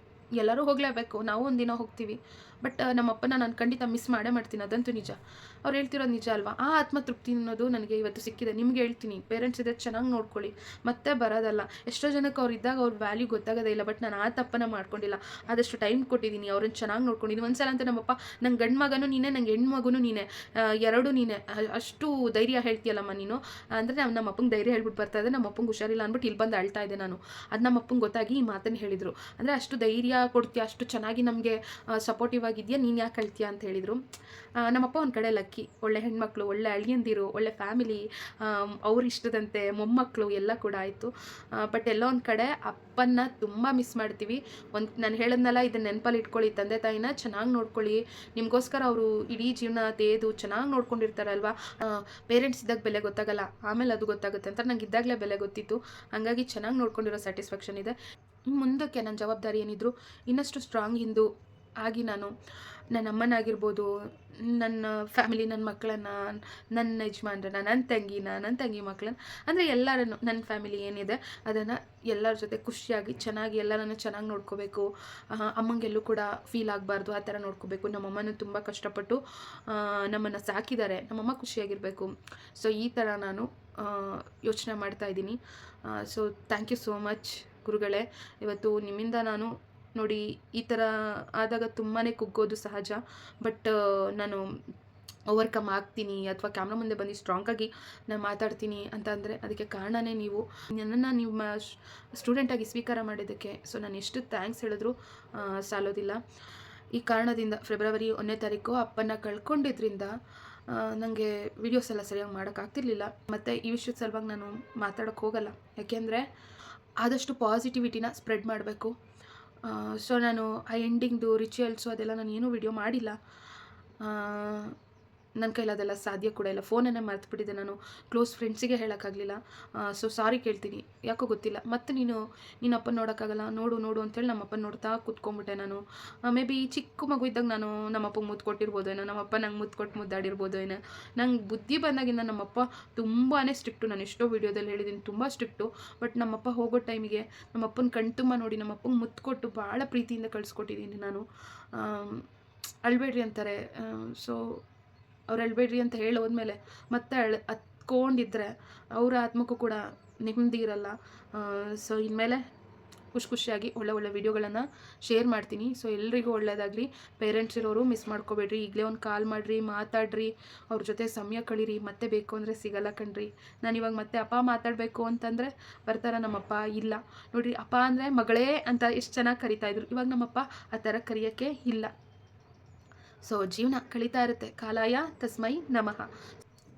ಎಲ್ಲರೂ ಹೋಗಲೇಬೇಕು, ನಾವು ಒಂದಿನ ಹೋಗ್ತೀವಿ. ಬಟ್ ನಮ್ಮಪ್ಪನ ನಾನು ಖಂಡಿತ ಮಿಸ್ ಮಾಡೇ ಮಾಡ್ತೀನಿ, ಅದಂತೂ ನಿಜ. ಅವ್ರು ಹೇಳ್ತಿರೋದು ನಿಜ ಅಲ್ವಾ. ಆ ಆತ್ಮತೃಪ್ತಿ ಅನ್ನೋದು ನನಗೆ ಇವತ್ತು ಸಿಕ್ಕಿದೆ. ನಿಮ್ಗೆ ಹೇಳ್ತೀನಿ, ಪೇರೆಂಟ್ಸ್ ಇದ್ದರೆ ಚೆನ್ನಾಗಿ ನೋಡ್ಕೊಳ್ಳಿ, ಮತ್ತೆ ಬರೋದಲ್ಲ. ಎಷ್ಟೋ ಜನಕ್ಕೆ ಅವ್ರು ಇದ್ದಾಗ ಅವ್ರ ವ್ಯಾಲ್ಯೂ ಗೊತ್ತಾಗೋದೇ ಇಲ್ಲ. ಬಟ್ ನಾನು ಆ ತಪ್ಪನ್ನು ಮಾಡ್ಕೊಂಡಿಲ್ಲ, ಆದಷ್ಟು ಟೈಮ್ ಕೊಟ್ಟಿದ್ದೀನಿ, ಅವ್ರನ್ನ ಚೆನ್ನಾಗಿ ನೋಡ್ಕೊಂಡಿದ್ದೀನಿ. ಒಂದ್ಸಲ ಅಂತ ನಮ್ಮಪ್ಪ, ನಂಗೆ ಗಂಡು ಮಗನೂ ನೀನೇ, ನಂಗೆ ಹೆಣ್ಣು ಮಗುನೂ ನೀನೇ, ಎರಡೂ ನೀನೇ, ಅಷ್ಟು ಧೈರ್ಯ ಹೇಳ್ತೀಯಲ್ಲಮ್ಮ ನೀನು ಅಂದರೆ ನಮ್ಮ ಅಪ್ಪಂಗೆ ಧೈರ್ಯ ಹೇಳ್ಬಿಟ್ಟು ಬರ್ತಾ ಇದೆ. ನಮ್ಮ ಅಪ್ಪಂಗೆ ಹುಷಾರಿಲ್ಲ ಅಂದ್ಬಿಟ್ಟು ಇಲ್ಲಿ ಬಂದು ಅಳ್ತಾ ಇದ್ದೆ ನಾನು. ಅದು ನಮ್ಮ ಅಪ್ಪಂಗೆ ಗೊತ್ತಾಗಿ ಈ ಮಾತನ್ನು ಹೇಳಿದರು. ಅಂದರೆ ಅಷ್ಟು ಧೈರ್ಯ ಕೊಡ್ತೀಯ, ಅಷ್ಟು ಚೆನ್ನಾಗಿ ನಮಗೆ ಸಪೋರ್ಟಿವ್ ಆಗಿದೆಯಾ, ನೀನು ಯಾಕೆ ಕಳ್ತೀಯ ಅಂತ ಹೇಳಿದರು. ನಮ್ಮಪ್ಪ ಒಂದು ಕಡೆ ಲಕ್ಕಿ, ಒಳ್ಳೆ ಹೆಣ್ಮಕ್ಳು, ಒಳ್ಳೆ ಅಳಿಯಂದಿರು, ಒಳ್ಳೆ ಫ್ಯಾಮಿಲಿ, ಅವ್ರ ಇಷ್ಟದಂತೆ ಮೊಮ್ಮಕ್ಕಳು ಎಲ್ಲ ಕೂಡ ಆಯಿತು. ಬಟ್ ಎಲ್ಲೋ ಒಂದು ಕಡೆ ಅಪ್ಪನ್ನ ತುಂಬ ಮಿಸ್ ಮಾಡ್ತೀವಿ. ನಾನು ಹೇಳಿದ್ನಲ್ಲ, ಇದನ್ನ ನೆನಪಲ್ಲಿ ಇಟ್ಕೊಳ್ಳಿ, ತಂದೆ ತಾಯಿನ ಚೆನ್ನಾಗಿ ನೋಡ್ಕೊಳ್ಳಿ. ನಿಮಗೋಸ್ಕರ ಅವರು ಇಡೀ ಜೀವನ ತೇದು ಚೆನ್ನಾಗಿ ನೋಡ್ಕೊಂಡಿರ್ತಾರಲ್ವ. ಪೇರೆಂಟ್ಸ್ ಇದ್ದಾಗ ಬೆಲೆ ಗೊತ್ತಾಗಲ್ಲ, ಆಮೇಲೆ ಅದು ಗೊತ್ತಾಗುತ್ತೆ ಅಂತ ನಂಗೆ ಇದ್ದಾಗಲೇ ಬೆಲೆ ಗೊತ್ತಿತ್ತು. ಹಾಗಾಗಿ ಚೆನ್ನಾಗಿ ನೋಡ್ಕೊಂಡಿರೋ ಸ್ಯಾಟಿಸ್ಫ್ಯಾಕ್ಷನ್ ಇದೆ. ಮುಂದಕ್ಕೆ ನನ್ನ ಜವಾಬ್ದಾರಿ ಏನಿದ್ರು ಇನ್ನಷ್ಟು ಸ್ಟ್ರಾಂಗ್ ಹಿಂದೂ ಆಗಿ ನಾನು ನನ್ನ ಅಮ್ಮನಾಗಿರ್ಬೋದು, ನನ್ನ ಫ್ಯಾಮಿಲಿ, ನನ್ನ ಮಕ್ಕಳನ್ನು, ನನ್ನ ಯಜಮಾನ್ರನ್ನ, ನನ್ನ ತಂಗಿ ಮಕ್ಕಳನ್ನ, ಅಂದರೆ ಎಲ್ಲರನ್ನು, ನನ್ನ ಫ್ಯಾಮಿಲಿ ಏನಿದೆ ಅದನ್ನು ಎಲ್ಲರ ಜೊತೆ ಖುಷಿಯಾಗಿ ಚೆನ್ನಾಗಿ ಎಲ್ಲರನ್ನು ಚೆನ್ನಾಗಿ ನೋಡ್ಕೋಬೇಕು. ಅಮ್ಮಂಗೆಲ್ಲೂ ಕೂಡ ಫೀಲ್ ಆಗಬಾರ್ದು, ಆ ಥರ ನೋಡ್ಕೋಬೇಕು. ನಮ್ಮಮ್ಮನೂ ತುಂಬ ಕಷ್ಟಪಟ್ಟು ನಮ್ಮನ್ನು ಸಾಕಿದ್ದಾರೆ, ನಮ್ಮಮ್ಮ ಖುಷಿಯಾಗಿರಬೇಕು. ಸೊ ಈ ಥರ ನಾನು ಯೋಚನೆ ಮಾಡ್ತಾಯಿದ್ದೀನಿ. So thank you so much ಗುರುಗಳೇ. ಇವತ್ತು ನಿಮ್ಮಿಂದ ನಾನು ನೋಡಿ, ಈ ಥರ ಆದಾಗ ತುಂಬಾ ಕುಗ್ಗೋದು ಸಹಜ. ಬಟ್ ನಾನು ಓವರ್ಕಮ್ ಆಗ್ತೀನಿ, ಅಥವಾ ಕ್ಯಾಮ್ರಾ ಮುಂದೆ ಬಂದು ಸ್ಟ್ರಾಂಗಾಗಿ ನಾನು ಮಾತಾಡ್ತೀನಿ ಅಂತ ಅಂದರೆ ಅದಕ್ಕೆ ಕಾರಣನೇ ನೀವು. ನನ್ನನ್ನು ನಿಮ್ಮ ಸ್ಟೂಡೆಂಟಾಗಿ ಸ್ವೀಕಾರ ಮಾಡಿದ್ದಕ್ಕೆ ಸೊ ನಾನು ಎಷ್ಟು ಥ್ಯಾಂಕ್ಸ್ ಹೇಳಿದ್ರು ಸಾಲೋದಿಲ್ಲ. ಈ ಕಾರಣದಿಂದ ಫೆಬ್ರವರಿ 1ನೇ ತಾರೀಕು ಅಪ್ಪನ ಕಳ್ಕೊಂಡಿದ್ರಿಂದ ನನಗೆ ವೀಡಿಯೋಸ್ ಎಲ್ಲ ಸರಿಯಾಗಿ ಮಾಡೋಕ್ಕಾಗ್ತಿರ್ಲಿಲ್ಲ. ಮತ್ತು ಈ ವಿಷಯದ ಸಲುವಾಗಿ ನಾನು ಮಾತಾಡೋಕ್ಕೆ ಹೋಗಲ್ಲ, ಯಾಕೆಂದರೆ ಆದಷ್ಟು ಪಾಸಿಟಿವಿಟಿನ ಸ್ಪ್ರೆಡ್ ಮಾಡಬೇಕು. ಸೊ ನಾನು ಆ ಎಂಡಿಂಗ್ದು ರಿಚುವಲ್ಸು ಅದೆಲ್ಲ ನಾನು ಏನೂ ವಿಡಿಯೋ ಮಾಡಿಲ್ಲ. ನನ್ನ ಕೈಲಿ ಅದೆಲ್ಲ ಸಾಧ್ಯ ಕೂಡ ಇಲ್ಲ. ಫೋನನ್ನೇ ಮರೆತುಬಿಟ್ಟಿದ್ದೆ ನಾನು, ಕ್ಲೋಸ್ ಫ್ರೆಂಡ್ಸಿಗೆ ಹೇಳೋಕ್ಕಾಗಲಿಲ್ಲ. ಸೊ ಸಾರಿ ಕೇಳ್ತೀನಿ, ಯಾಕೋ ಗೊತ್ತಿಲ್ಲ. ಮತ್ತು ನೀನು ಅಪ್ಪನ ನೋಡೋಕ್ಕಾಗಲ್ಲ, ನೋಡು ಅಂತೇಳಿ ನಮ್ಮಪ್ಪನ ನೋಡ್ತಾ ಕೂತ್ಕೊಂಡ್ಬಿಟ್ಟೆ ನಾನು. ಮೇ ಬಿ ಚಿಕ್ಕ ಮಗು ಇದ್ದಾಗ ನಾನು ನಮ್ಮಪ್ಪಗೆ ಮುದ್ದು ಕೊಟ್ಟಿರ್ಬೋದೇನೋ, ನಮ್ಮಪ್ಪ ನಂಗೆ ಮುದ್ದು ಕೊಟ್ಟು ಮುದ್ದಾಡಿರ್ಬೋದು ಏನೋ. ನಂಗೆ ಬುದ್ಧಿ ಬಂದಾಗಿಂದ ನಮ್ಮಪ್ಪ ತುಂಬಾ ಸ್ಟ್ರಿಕ್ಟು. ನಾನು ಎಷ್ಟೋ ವೀಡಿಯೋದಲ್ಲಿ ಹೇಳಿದ್ದೀನಿ, ತುಂಬ ಸ್ಟ್ರಿಕ್ಟು. ಬಟ್ ನಮ್ಮಪ್ಪ ಹೋಗೋ ಟೈಮಿಗೆ ನಮ್ಮಪ್ಪನ ಕಣ್ ತುಂಬ ನೋಡಿ ನಮ್ಮಪ್ಪಂಗೆ ಮುತ್ತು ಕೊಟ್ಟು ಭಾಳ ಪ್ರೀತಿಯಿಂದ ಕಳಿಸ್ಕೊಟ್ಟಿದ್ದೀನಿ ನಾನು. ಅಳ್ಬೇಡ್ರಿ ಅಂತಾರೆ. ಸೊ ಅವ್ರು ಅಳ್ಬೇಡ್ರಿ ಅಂತ ಹೇಳೋದ್ಮೇಲೆ ಮತ್ತೆ ಹತ್ಕೊಂಡಿದ್ರೆ ಅವರ ಆತ್ಮಕ್ಕೂ ಕೂಡ ನೆಮ್ಮದಿ ಇರಲ್ಲ. ಸೊ ಇನ್ಮೇಲೆ ಖುಷಿಯಾಗಿ ಒಳ್ಳೆ ವೀಡಿಯೋಗಳನ್ನು ಶೇರ್ ಮಾಡ್ತೀನಿ. ಸೊ ಎಲ್ರಿಗೂ ಒಳ್ಳೆಯದಾಗಲಿ. ಪೇರೆಂಟ್ಸ್ ಇರೋರು ಮಿಸ್ ಮಾಡ್ಕೋಬೇಡ್ರಿ. ಈಗಲೇ ಒಂದು ಕಾಲ್ ಮಾಡಿರಿ, ಮಾತಾಡ್ರಿ, ಅವ್ರ ಜೊತೆ ಸಮಯ ಕಳೀರಿ. ಮತ್ತೆ ಬೇಕು ಅಂದರೆ ಸಿಗಲ್ಲ ಕಣ್ರಿ. ನಾನು ಇವಾಗ ಮತ್ತೆ ಅಪ್ಪ ಮಾತಾಡಬೇಕು ಅಂತಂದರೆ ಬರ್ತಾರ ನಮ್ಮಪ್ಪ? ಇಲ್ಲ ನೋಡಿರಿ, ಅಪ್ಪ ಅಂದರೆ ಮಗಳೇ ಅಂತ ಎಷ್ಟು ಚೆನ್ನಾಗಿ ಕರಿತಾಯಿದ್ರು. ಇವಾಗ ನಮ್ಮಪ್ಪ ಆ ಥರ ಕರೆಯೋಕ್ಕೆ ಇಲ್ಲ. ಸೊ ಜೀವನ ಕಳೀತಾ ಇರುತ್ತೆ. ಕಾಲಾಯ ತಸ್ಮೈ ನಮಃ.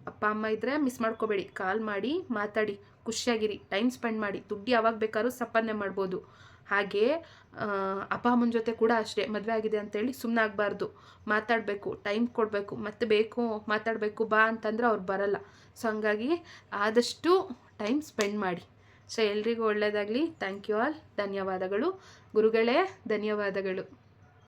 ಅಪ್ಪ ಅಮ್ಮ ಇದ್ದರೆ ಮಿಸ್ ಮಾಡ್ಕೋಬೇಡಿ, ಕಾಲ್ ಮಾಡಿ ಮಾತಾಡಿ, ಖುಷಿಯಾಗಿರಿ, ಟೈಮ್ ಸ್ಪೆಂಡ್ ಮಾಡಿ. ದುಡ್ಡು ಯಾವಾಗ ಬೇಕಾದ್ರೂ ಸಂಪಾದನೆ ಮಾಡ್ಬೋದು. ಹಾಗೇ ಅಪ್ಪ ಅಮ್ಮನ ಜೊತೆ ಕೂಡ ಅಷ್ಟೇ, ಮದುವೆ ಆಗಿದೆ ಅಂತೇಳಿ ಸುಮ್ಮನೆ ಆಗಬಾರ್ದು, ಮಾತಾಡಬೇಕು, ಟೈಮ್ ಕೊಡಬೇಕು. ಮತ್ತೆ ಬೇಕು ಮಾತಾಡಬೇಕು ಬಾ ಅಂತಂದ್ರೆ ಅವ್ರು ಬರಲ್ಲ. ಸೊ ಹಂಗಾಗಿ ಆದಷ್ಟು ಟೈಮ್ ಸ್ಪೆಂಡ್ ಮಾಡಿ. ಸೊ ಎಲ್ರಿಗೂ ಒಳ್ಳೆಯದಾಗಲಿ. Thank you all. ಧನ್ಯವಾದಗಳು ಗುರುಗಳೇ, ಧನ್ಯವಾದಗಳು.